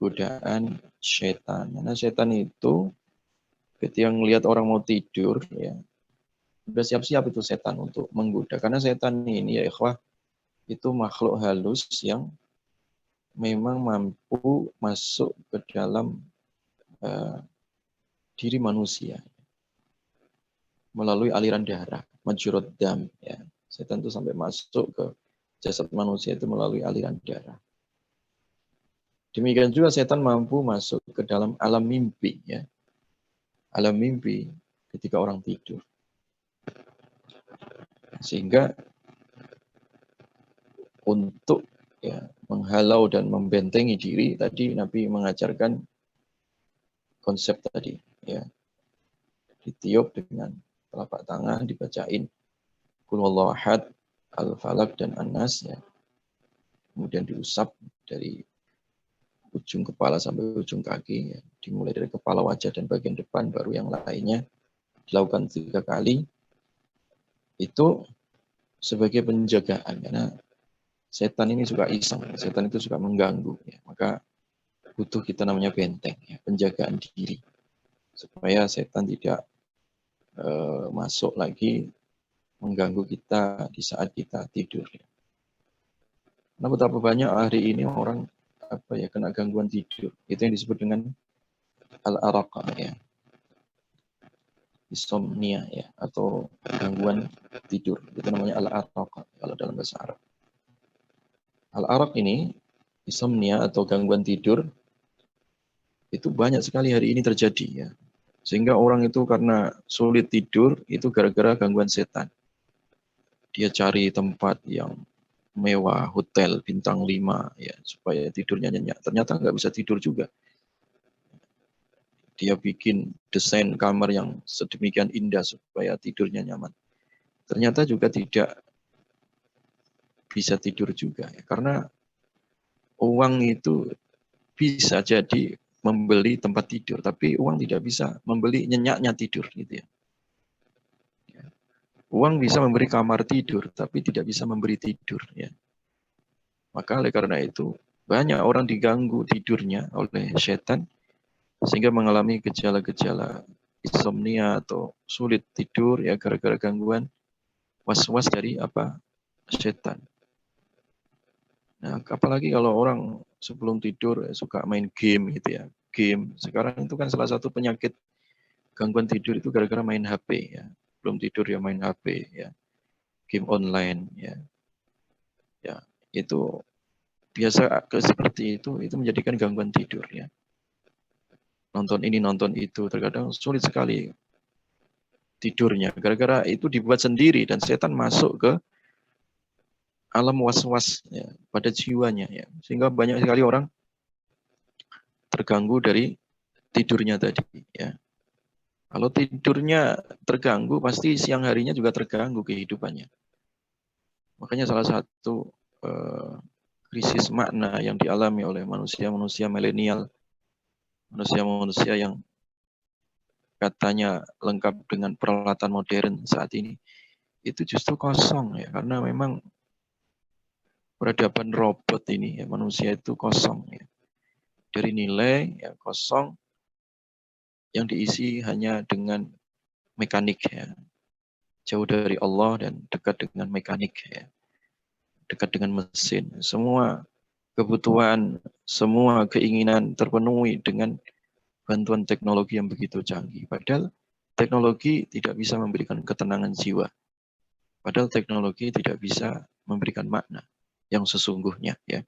Speaker 1: godaan setan. Karena setan itu ketika melihat orang mau tidur ya, udah siap-siap itu setan untuk menggoda. Karena setan ini ya ikhwah, itu makhluk halus yang memang mampu masuk ke dalam diri manusia melalui aliran darah, majrud dam ya. Setan itu sampai masuk ke jasad manusia itu melalui aliran darah. Demikian juga setan mampu masuk ke dalam alam mimpi ya. Alam mimpi ketika orang tidur. Sehingga untuk ya menghalau dan membentengi diri, tadi Nabi mengajarkan konsep tadi ya. Ditiup dengan telapak tangan, dibacain Qul huwallahu ahad, Al-Falaq dan An-Nas ya. Kemudian diusap dari ujung kepala sampai ujung kaki ya. Dimulai dari kepala, wajah dan bagian depan, baru yang lainnya dilakukan 3 kali. Itu sebagai penjagaan, karena setan ini suka iseng, setan itu suka mengganggu ya. Maka butuh kita namanya benteng ya, penjagaan diri supaya setan tidak masuk lagi mengganggu kita di saat kita tidur ya. Nah, betapa banyak hari ini orang kena gangguan tidur. Itu yang disebut dengan al-araqa ya. Insomnia ya, atau gangguan tidur. Itu namanya al-araqa kalau dalam bahasa Arab. Al-araq ini, insomnia atau gangguan tidur, itu banyak sekali hari ini terjadi ya. Sehingga orang itu karena sulit tidur, itu gara-gara gangguan setan. Dia cari tempat yang mewah, hotel bintang 5 ya, supaya tidurnya nyenyak. Ternyata nggak bisa tidur juga. Dia bikin desain kamar yang sedemikian indah supaya tidurnya nyaman. Ternyata juga tidak bisa tidur juga ya, karena uang itu bisa jadi membeli tempat tidur, tapi uang tidak bisa membeli nyenyaknya tidur gitu ya. Uang bisa memberi kamar tidur, tapi tidak bisa memberi tidur ya. Maka oleh karena itu banyak orang diganggu tidurnya oleh setan sehingga mengalami gejala-gejala insomnia atau sulit tidur ya gara-gara gangguan was-was dari apa? Setan. Nah, apalagi kalau orang sebelum tidur suka main game gitu ya. Game sekarang itu kan salah satu penyakit gangguan tidur itu gara-gara main HP ya. Belum tidur ya main HP ya. Game online ya. Ya, itu biasa seperti itu menjadikan gangguan tidur ya. Nonton ini nonton itu terkadang sulit sekali tidurnya gara-gara itu dibuat sendiri dan setan masuk ke alam was-was ya, pada jiwanya ya. Sehingga banyak sekali orang terganggu dari tidurnya tadi ya. Kalau tidurnya terganggu pasti siang harinya juga terganggu kehidupannya. Makanya salah satu krisis makna yang dialami oleh manusia-manusia milenial, manusia-manusia yang katanya lengkap dengan peralatan modern saat ini, itu justru kosong ya, karena memang peradaban robot ini ya, manusia itu kosong ya. Dari nilai ya kosong yang diisi hanya dengan mekanik ya. Jauh dari Allah dan dekat dengan mekanik ya. Dekat dengan mesin. Semua kebutuhan, semua keinginan terpenuhi dengan bantuan teknologi yang begitu canggih. Padahal teknologi tidak bisa memberikan ketenangan jiwa. Padahal teknologi tidak bisa memberikan makna yang sesungguhnya ya.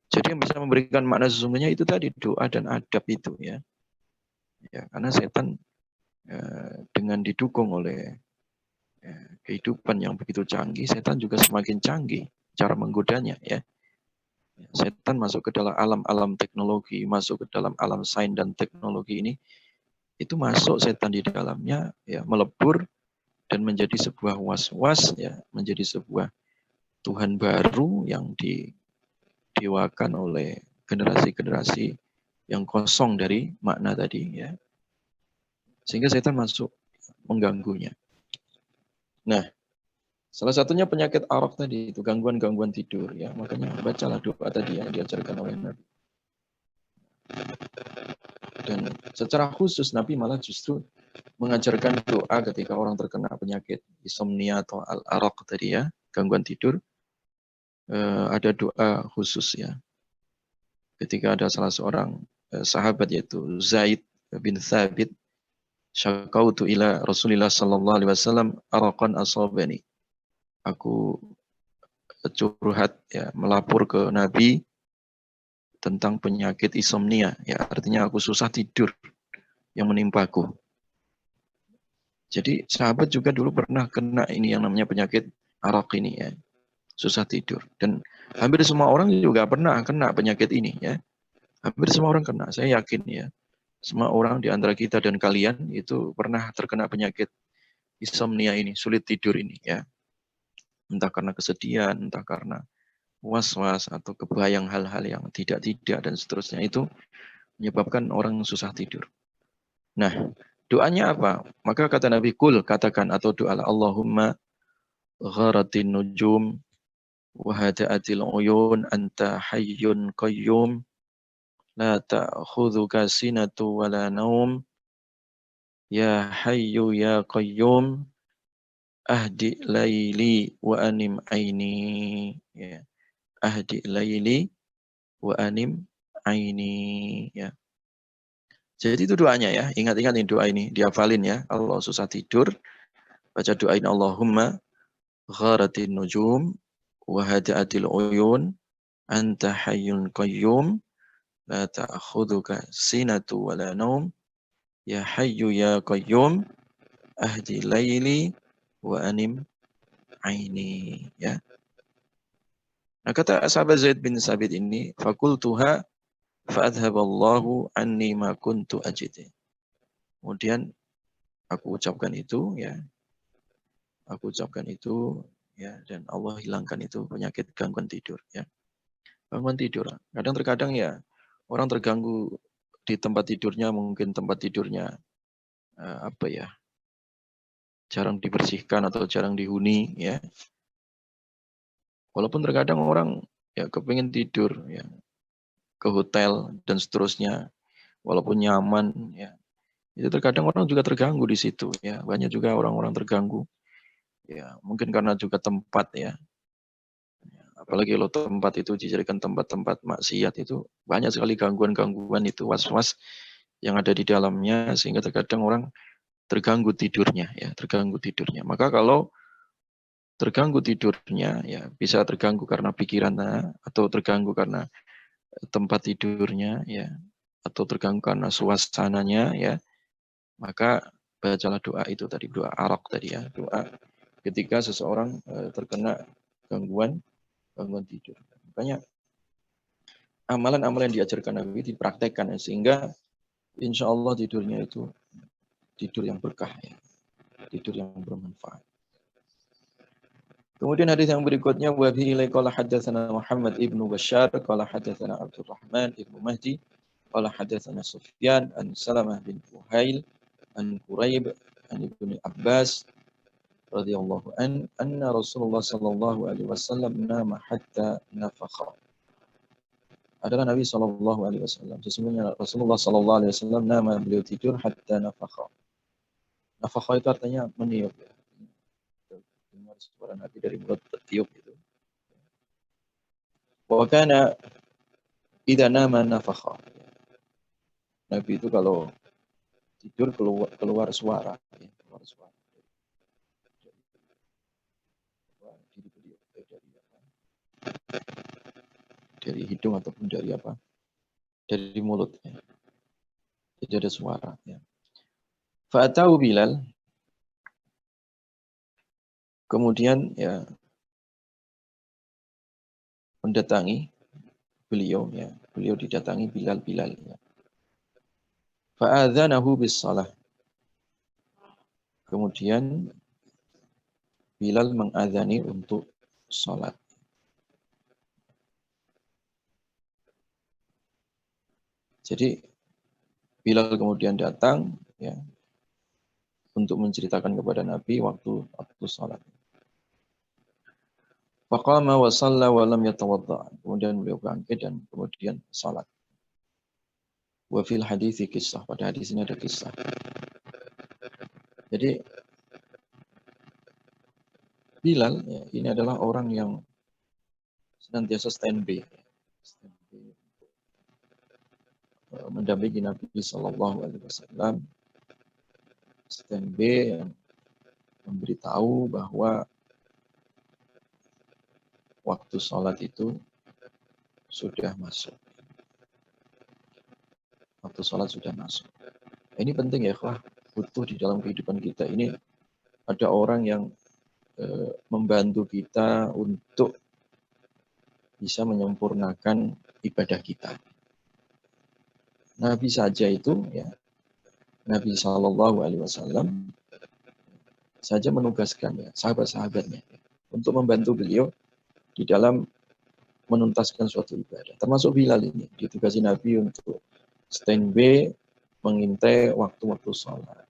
Speaker 1: Jadi yang bisa memberikan makna sesungguhnya itu tadi doa dan adab itu ya. Ya, karena setan dengan didukung oleh kehidupan yang begitu canggih, setan juga semakin canggih cara menggodanya ya. Setan masuk ke dalam alam-alam teknologi, masuk ke dalam alam sains dan teknologi ini, itu masuk setan di dalamnya, ya melebur dan menjadi sebuah was-was, ya menjadi sebuah Tuhan baru yang didewakan oleh generasi-generasi yang kosong dari makna tadi, ya. Sehingga setan masuk mengganggunya. Nah, salah satunya penyakit arok tadi itu gangguan-gangguan tidur, ya. Makanya bacalah doa tadi yang diajarkan oleh Nabi. Dan secara khusus Nabi malah justru mengajarkan doa ketika orang terkena penyakit insomnia atau al-araq tadi ya, gangguan tidur. Ada doa khusus ya. Ketika ada salah seorang sahabat yaitu Zaid bin Thabit, syakautu ila Rasulillah sallallahu alaihi wasallam araqan asabani. Aku curhat ya, melapor ke Nabi tentang penyakit insomnia ya, artinya aku susah tidur yang menimpaku. Jadi sahabat juga dulu pernah kena ini yang namanya penyakit araq ini ya, susah tidur. Dan hampir semua orang juga pernah kena penyakit ini ya. Hampir semua orang kena, saya yakin ya. Semua orang di antara kita dan kalian itu pernah terkena penyakit insomnia ini, sulit tidur ini ya. Entah karena kesedihan, entah karena was-was atau kebayang hal-hal yang tidak-tidak dan seterusnya, itu menyebabkan orang susah tidur. Nah, doanya apa? Maka kata Nabi, kul, katakan atau doa Allahumma gharatin nujum wa hada'atil uyun anta hayyun qayyum la ta'khudhuka sinatu wala naum ya hayyu ya qayyum ahdi laili wa anim aini ya. Ahdi laili wa anim aini ya. Jadi itu doanya ya. Ingat-ingat ini doa ini, dihafalin ya. Allah susah tidur, baca doa ini Allahumma gharatin nujum wa hada'atil uyun anta hayyun qayyum la ta'khudhuka sinatu wa la naum ya hayyu ya qayyum ahdi laili wa anim aini ya. Nah, kata sahabat Zaid bin Sabit ini, fakultuha fa'adhaballahu anni ma kuntu ajid. Kemudian aku ucapkan itu ya. Aku ucapkan itu ya, dan Allah hilangkan itu penyakit gangguan tidur ya. Gangguan tidur. Kadang-terkadang ya orang terganggu di tempat tidurnya, mungkin tempat tidurnya apa ya? Jarang dibersihkan atau jarang dihuni ya. Walaupun terkadang orang ya kepingin tidur ya ke hotel dan seterusnya, walaupun nyaman, ya. Itu terkadang orang juga terganggu di situ, ya. Banyak juga orang-orang terganggu, ya. Mungkin karena juga tempat, ya. Apalagi kalau tempat itu dijadikan tempat-tempat maksiat itu banyak sekali gangguan-gangguan itu was-was yang ada di dalamnya sehingga terkadang orang terganggu tidurnya, ya, terganggu tidurnya. Maka kalau terganggu tidurnya, ya bisa terganggu karena pikirannya atau terganggu karena tempat tidurnya, ya, atau terganggu karena suasananya, ya, maka bacalah doa itu tadi, doa arok tadi, ya, doa ketika seseorang terkena gangguan tidur. Makanya amalan-amalan yang diajarkan Nabi dipraktekkan, ya, sehingga insya Allah tidurnya itu tidur yang berkah, ya, tidur yang bermanfaat. Kemudian hadis yang berikutnya wa bihi qala hadatsana Muhammad ibnu Bashar qala hadatsana Abdurrahman ibnu Mahdi qala hadatsana Sufyan an Salamah bin Fuhail an Quraib an Ibnu Abbas radhiyallahu anna Rasulullah sallallahu alaihi wasallam nama hatta nafakha. Adalah Nabi sallallahu alaihi wasallam. Sesungguhnya Rasulullah sallallahu alaihi wasallam nama beliau tidur hatta nafakha. Nafakha itu artinya meniup, ya. Dengar suara Nabi dari mulut tertiup itu. Wa kana idza nama nafakha. Nabi itu kalau tidur keluar suara, ya, keluar suara. Dari hidung ataupun dari apa? Dari mulut, ya. Jadi ada suara, ya. Fa'atahu Bilal, kemudian, ya, mendatangi beliau, ya. Beliau didatangi Bilal, ya. Fa'adzanahu bis salah. Kemudian Bilal mengadzani untuk salat. Jadi Bilal kemudian datang, ya, untuk menceritakan kepada Nabi waktu salat. Faqama wa shalla wa lam yatawadda. Kemudian beliau bangkit dan kemudian salat. Wa fil hadithi kisah. Pada hadis ini ada kisah. Jadi Bilal, ya, ini adalah orang yang senantiasa standby, mendampingi Nabi Shallallahu Alaihi Wasallam, standby yang memberitahu bahwa waktu sholat itu sudah masuk. Waktu sholat sudah masuk. Ini penting, ya, butuh di dalam kehidupan kita ini ada orang yang membantu kita untuk bisa menyempurnakan ibadah kita. Nabi saja itu, ya, Nabi Shallallahu Alaihi Wasallam saja menugaskan, ya, sahabat-sahabatnya, ya, untuk membantu beliau di dalam menuntaskan suatu ibadah. Termasuk Bilal ini ditugasi Nabi untuk standby mengintai waktu-waktu sholat,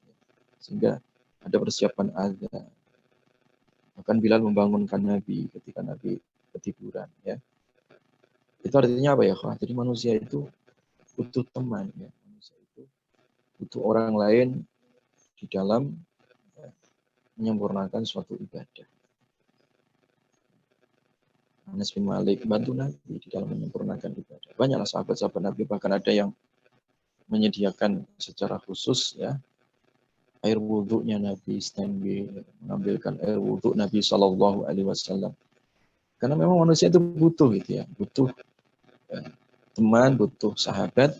Speaker 1: sehingga ada persiapan azan. Bahkan Bilal membangunkan Nabi ketika Nabi ketiduran, ya. Itu artinya apa, ya, jadi manusia itu butuh teman, ya. Manusia itu butuh orang lain di dalam, ya, menyempurnakan suatu ibadah. Anas bin Malik bantu Nabi di dalam menyempurnakan ibadah. Banyaklah sahabat-sahabat Nabi, bahkan ada yang menyediakan secara khusus, ya, air wudhunya Nabi, standby mengambilkan air wudhu Nabi Shallallahu Alaihi Wasallam. Karena memang manusia itu butuh, gitu, ya, butuh, ya, teman, butuh sahabat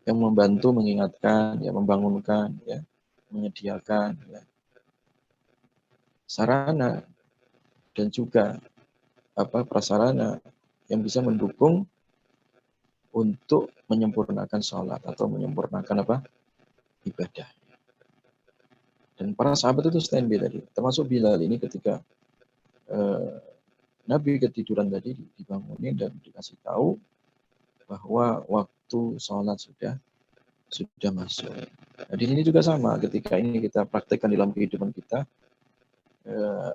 Speaker 1: yang membantu, mengingatkan, ya, membangunkan, ya, menyediakan, ya, sarana dan juga prasarana yang bisa mendukung untuk menyempurnakan sholat atau menyempurnakan ibadah. Dan para sahabat itu standby tadi, termasuk Bilal ini ketika Nabi ketiduran tadi dibangunin dan dikasih tahu bahwa waktu sholat sudah masuk. Nah, di sini juga sama, ketika ini kita praktekkan dalam kehidupan kita,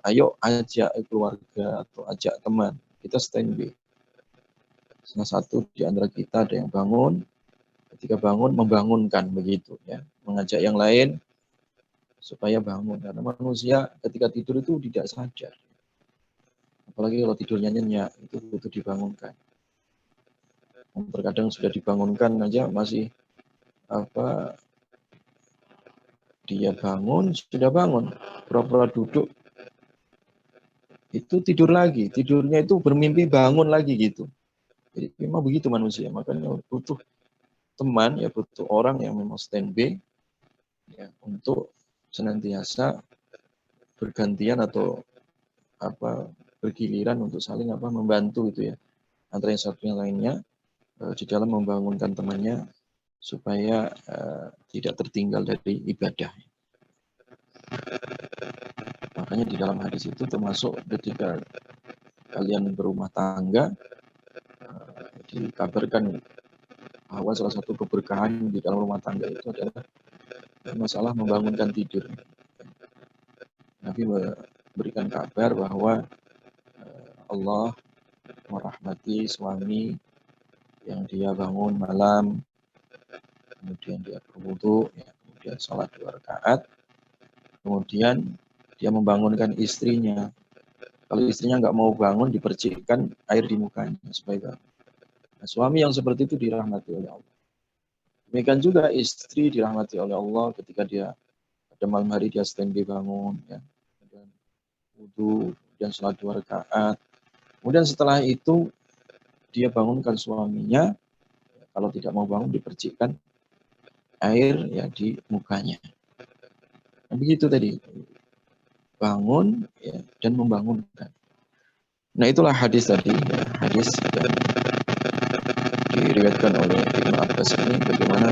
Speaker 1: ayo ajak keluarga atau ajak teman, kita standby. Salah satu di antara kita ada yang bangun Ketika bangun, membangunkan begitu ya, mengajak yang lain supaya bangun. Karena manusia ketika tidur itu tidak sadar. Apalagi kalau tidurnya nyenyak, itu butuh dibangunkan. Terkadang sudah dibangunkan aja masih dia bangun, sudah bangun, pura-pura duduk, itu tidur lagi, tidurnya itu bermimpi bangun lagi gitu. Jadi memang begitu manusia, makanya butuh teman, ya butuh orang yang memang standby ya, untuk senantiasa bergantian atau bergiliran untuk saling membantu itu ya, antara yang satu yang lainnya di dalam membangunkan temannya supaya tidak tertinggal dari ibadah. Makanya di dalam hadis itu termasuk ketika kalian berumah tangga, dikabarkan bahwa salah satu keberkahan di dalam rumah tangga itu adalah masalah membangunkan tidur. Nabi memberikan kabar bahwa Allah merahmati suami yang dia bangun malam, kemudian dia berwudu, ya, kemudian sholat 2 rakaat, kemudian dia membangunkan istrinya. Kalau istrinya nggak mau bangun, dipercikkan air di mukanya supaya bangun. Nah, suami yang seperti itu dirahmati oleh Allah. Demikian juga istri dirahmati oleh Allah ketika dia pada malam hari dia standby bangun, ya, kemudian wudu, kemudian sholat 2 rakaat. Kemudian setelah itu dia bangunkan suaminya, kalau tidak mau bangun dipercikkan air ya di mukanya. Nah, begitu tadi, bangun ya, dan membangunkan. Nah itulah hadis tadi, ya, hadis yang diriwayatkan oleh Ibnu Abbas ini, bagaimana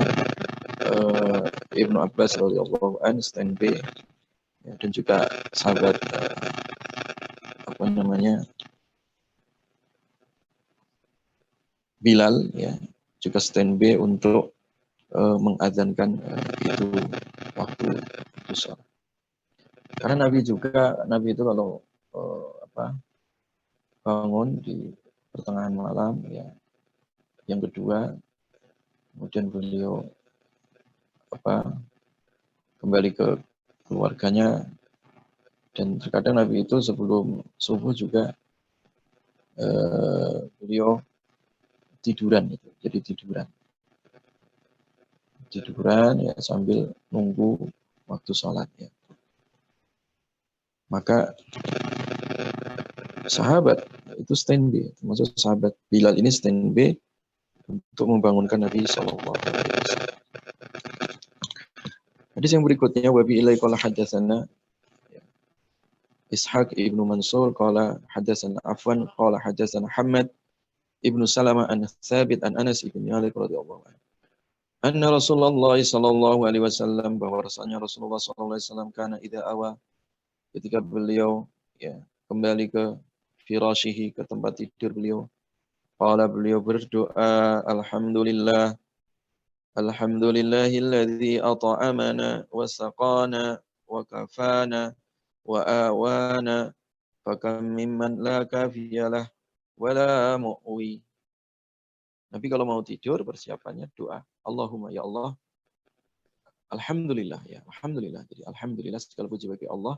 Speaker 1: Ibnu Abbas radhiyallahu anhu standby ya, dan juga sahabat Bilal ya juga standby untuk mengadzankan itu waktu itu sholat. Karena Nabi itu kalau bangun di pertengahan malam ya, yang kedua kemudian beliau kembali ke keluarganya, dan terkadang Nabi itu sebelum subuh juga beliau tiduran itu, jadi tiduran ya sambil nunggu waktu sholat ya. Maka sahabat itu standby, termasuk sahabat Bilal ini standby untuk membangunkan Nabi SAW. Hadis yang berikutnya, wa bi ilai qala hadatsana Ishaq ibnu Mansur qala hadatsana Affan qala hadatsana Muhammad ibnu Salamah an Thabit an Anas ibn Malik radhiyallahu anhu. Anna Rasulullah sallallahu alaihi wasallam, bahwa rasanya Rasulullah sallallahu alaihi wasallam kana idza awa, ketika beliau ya kembali ke firashihi, ke tempat tidur beliau, qala, beliau berdoa, alhamdulillahilladzi at'amana wa saqana wa kafana wa awana fakam mimman la kafiyalah wa la mu'wi. Nabi kalau mau tidur persiapannya doa, Allahumma ya Allah, alhamdulillah ya, alhamdulillah. Jadi alhamdulillah segala puji bagi Allah,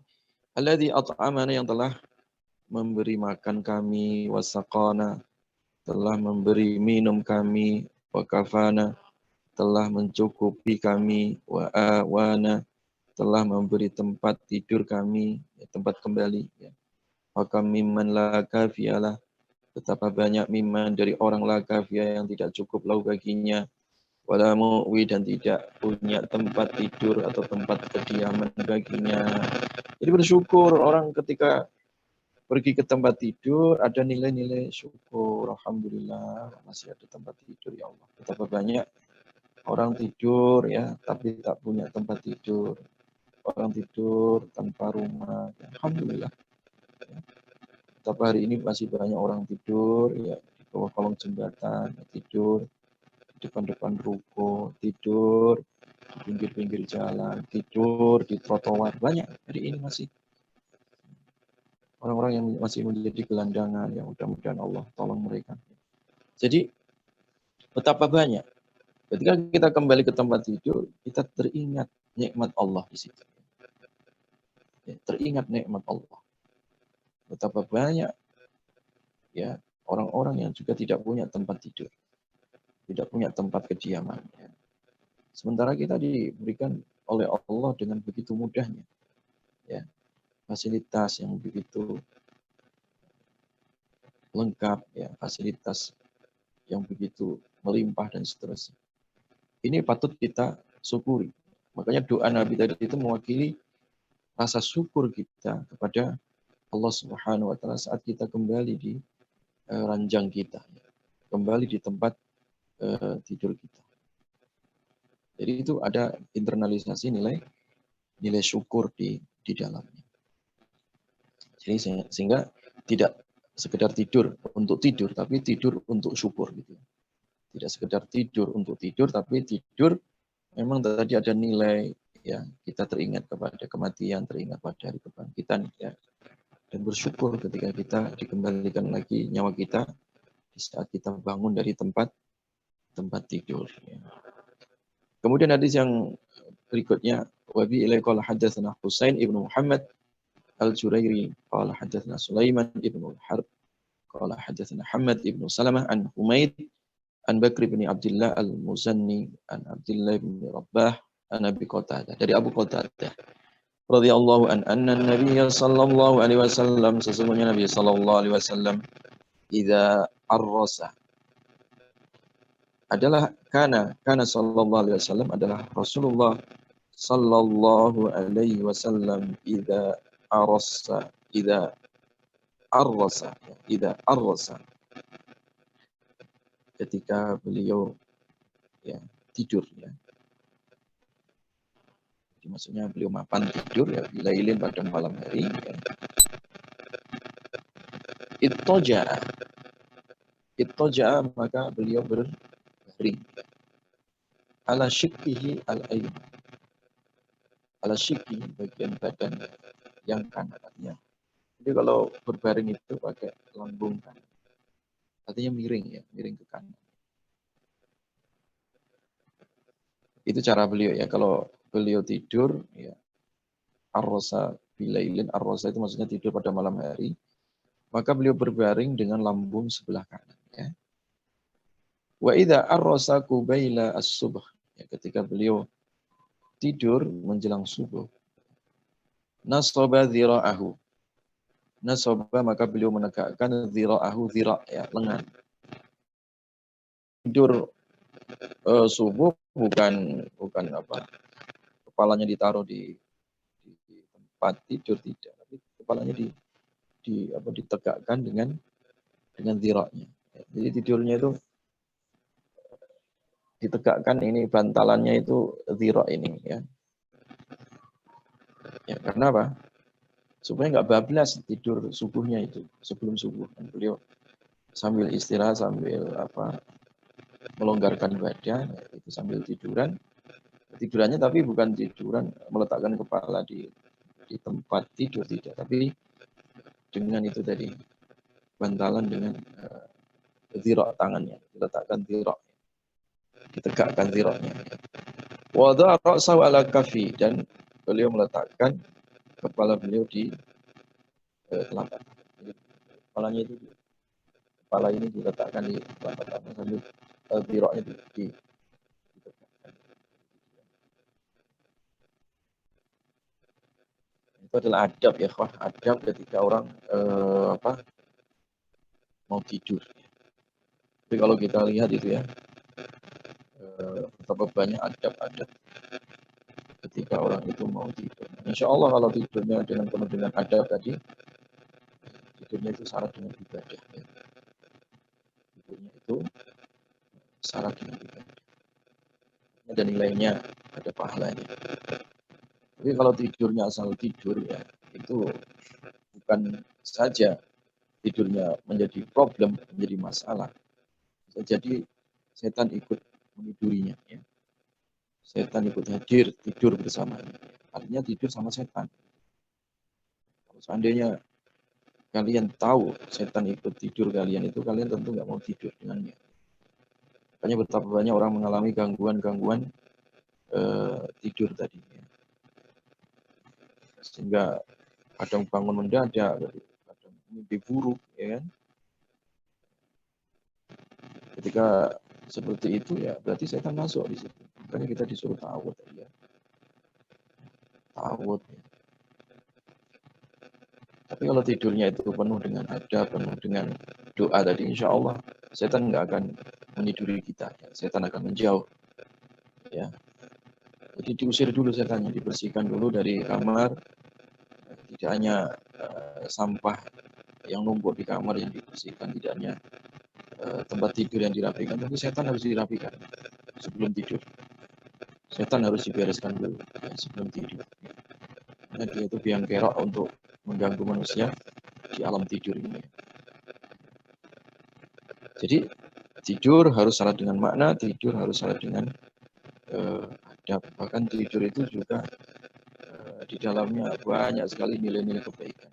Speaker 1: alladzi at'amana, yang telah memberi makan kami, wasaqana, telah memberi minum kami, wa kafana, telah mencukupi kami, wa awana, telah memberi tempat tidur kami, ya, tempat kembali ya. Wa kam mimman la kafiyalah, betapa banyak mimman dari orang la kafiyah yang tidak cukup lahu baginya, wala mu'wi, dan tidak punya tempat tidur atau tempat kediaman baginya. Jadi bersyukur orang ketika pergi ke tempat tidur, ada nilai-nilai syukur. Alhamdulillah masih ada tempat tidur, ya Allah. Betapa banyak orang tidur ya, tapi tak punya tempat tidur. Orang tidur tanpa rumah. Alhamdulillah. Betapa hari ini masih banyak orang tidur ya, di bawah kolong jembatan, tidur di depan-depan ruko, tidur di pinggir-pinggir jalan, tidur di trotoar. Banyak hari ini masih orang-orang yang masih menjadi gelandangan, yang mudah-mudahan Allah tolong mereka. Jadi betapa banyak Ketika kita kembali ke tempat tidur, kita teringat nikmat Allah di situ. Ya, teringat nikmat Allah. Betapa banyak ya orang-orang yang juga tidak punya tempat tidur, tidak punya tempat kediaman. Ya. Sementara kita diberikan oleh Allah dengan begitu mudahnya, ya fasilitas yang begitu lengkap, ya fasilitas yang begitu melimpah dan seterusnya. Ini patut kita syukuri. Makanya doa Nabi tadi itu mewakili rasa syukur kita kepada Allah Subhanahu wa taala saat kita kembali di ranjang kita, kembali di tempat tidur kita. Jadi itu ada internalisasi nilai syukur di dalamnya. Jadi sehingga tidak sekedar tidur untuk tidur, tapi tidur untuk syukur gitu. Tidak sekedar tidur untuk tidur, tapi tidur memang tadi ada nilai ya kita teringat kepada kematian, teringat pada hari kebangkitan ya. Dan bersyukur ketika kita dikembalikan lagi nyawa kita di saat kita bangun dari tempat tidur. Ya. Kemudian hadis yang berikutnya, wabi ilai qala hadatsana Husain ibnu Muhammad al-Jurairi qala hadatsana Sulaiman ibnu al-Harb qala hadatsana Hamad ibnu Salamah an Humaid an Bakr bin Abdullah al-Muzanni an Abdullah bin Rabbah an Abi Qatadah dari Abu Qatadah radhiyallahu anna Nabi sallallahu alaihi wasallam sesungguhnya Nabi sallallahu alaihi wasallam idza arrasa adalah kana sallallahu alaihi wasallam adalah Rasulullah sallallahu alaihi wasallam idza arrasa ketika beliau ya tidur ya. Jadi maksudnya beliau mapan tidur ya bilailin pada malam hari ya. Ittaja'a maka beliau berbaring ala syikhihi al-ayman. Ala syikhi bagian badan yang kanan artinya. Jadi kalau berbaring itu pakai lambung kanan. Artinya miring ya, miring ke kanan. Itu cara beliau ya. Kalau beliau tidur ya arrosa bilailin, arrosa itu maksudnya tidur pada malam hari. Maka beliau berbaring dengan lambung sebelah kanan ya. Wa idza arrosa qubaila as-subh ya, ketika beliau tidur menjelang subuh. Nasaba dhira'ahu. Nasaba maka beliau menegakkan dhira'ahu dhira' ya, lengan. Tidur subuh bukan apa kepalanya ditaruh di tempat tidur tidak, tapi kepalanya ditegakkan dengan dhira'nya. Jadi tidurnya itu ditegakkan, ini bantalannya itu dhira' ini ya. Ya karena apa? Supaya nggak bablas tidur subuhnya itu sebelum subuh. Dan beliau sambil istirahat, sambil melonggarkan badan, itu sambil tiduran. Tidurannya tapi bukan tiduran meletakkan kepala di tempat tidur tidak, tapi dengan itu tadi bantalan dengan dhira' tangannya, diletakkan dhira', ditegakkan dhira'nya. Wada'a ra'sahu ala kafi dan beliau meletakkan kepala beliau di telapak. Kepalanya itu kepala ini diletakkan di telapak tangan sambil dhira'nya ditegakkan. Itu adalah adab ya, adab ketika orang mau tidur. Tapi kalau kita lihat itu ya, betapa banyak adab-adab ketika orang itu mau tidur. Insya Allah kalau tidurnya dengan penuh dengan adab tadi, tidurnya itu syarat dengan ibadah. Ya. Tidurnya itu syarat dengan ibadah. Ada nilainya, ada pahalanya. Tapi kalau tidurnya asal tidur ya, itu bukan saja tidurnya menjadi problem, menjadi masalah. Bisa jadi setan ikut menidurinya. Ya. Setan ikut hadir, tidur bersamanya. Artinya tidur sama setan. Kalau seandainya kalian tahu setan ikut tidur kalian itu, kalian tentu nggak mau tidur dengannya. Makanya betapa banyak orang mengalami gangguan-gangguan tidur tadi. Ya. Sehingga kadang bangun mendadak, kadang mimpi buruk, ya kan? Ketika seperti itu ya berarti setan masuk di situ. Makanya kita disuruh ta'awudz ya. Ta'awudz. Ya. Tapi kalau tidurnya itu penuh dengan adab, penuh dengan doa tadi, insya Allah setan nggak akan meniduri kita. Ya. Setan akan menjauh. Ya. Jadi diusir dulu setannya, dibersihkan dulu dari kamar. Tidak hanya sampah yang numpuk di kamar yang dibersihkan, tidak hanya tempat tidur yang dirapikan, tapi setan harus dirapikan sebelum tidur. Setan harus dibereskan dulu ya, sebelum tidur. Karena dia itu biang kerok untuk mengganggu manusia di alam tidur ini. Jadi tidur harus syarat dengan makna, tidur harus syarat dengan adab. Bahkan tidur itu juga di dalamnya banyak sekali nilai-nilai kebaikan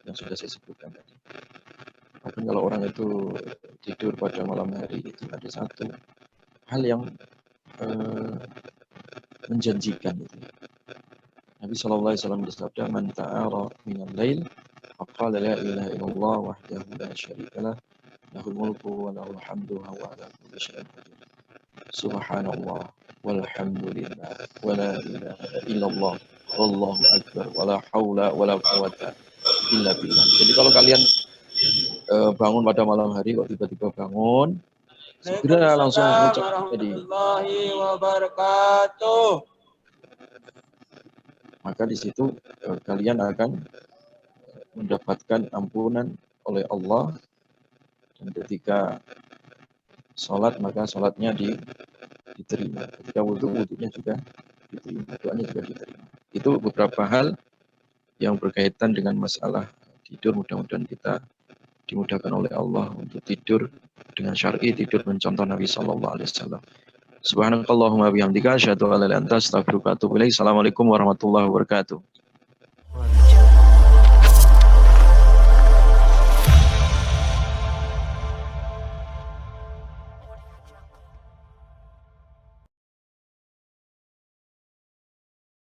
Speaker 1: yang sudah saya sebutkan tadi. Bahkan kalau orang itu tidur pada malam hari itu ada satu hal yang menjanjikan itu. Nabi SAW bersabda, "Man ta'ara minal lail, faqala la ilaha illallah wahdahu la syarikalah, lahul mulku wa lahul hamdu wa huwa ala kulli syai'in qadir. Subhanallah walhamdulillah wa la ilaha illallah wallahu akbar wa la haula wa la quwata illa billah." Jadi kalau kalian bangun pada malam hari kok tiba-tiba bangun, segera langsung ucap tadi. Maka di situ kalian akan mendapatkan ampunan oleh Allah, dan ketika sholat maka sholatnya diterima, ketika wudhunya juga diterima, doanya juga diterima. Itu beberapa hal yang berkaitan dengan masalah tidur. Mudah-mudahan kita dimudahkan oleh Allah untuk tidur dengan syar'i, tidur mencontoh Nabi Sallallahu Alaihi Wasallam. Subhanakallahumma bihamdika asyhadu an la ilaha illa anta astaghfiruka wa atubu ilaik. Assalamualaikum warahmatullahi wabarakatuh.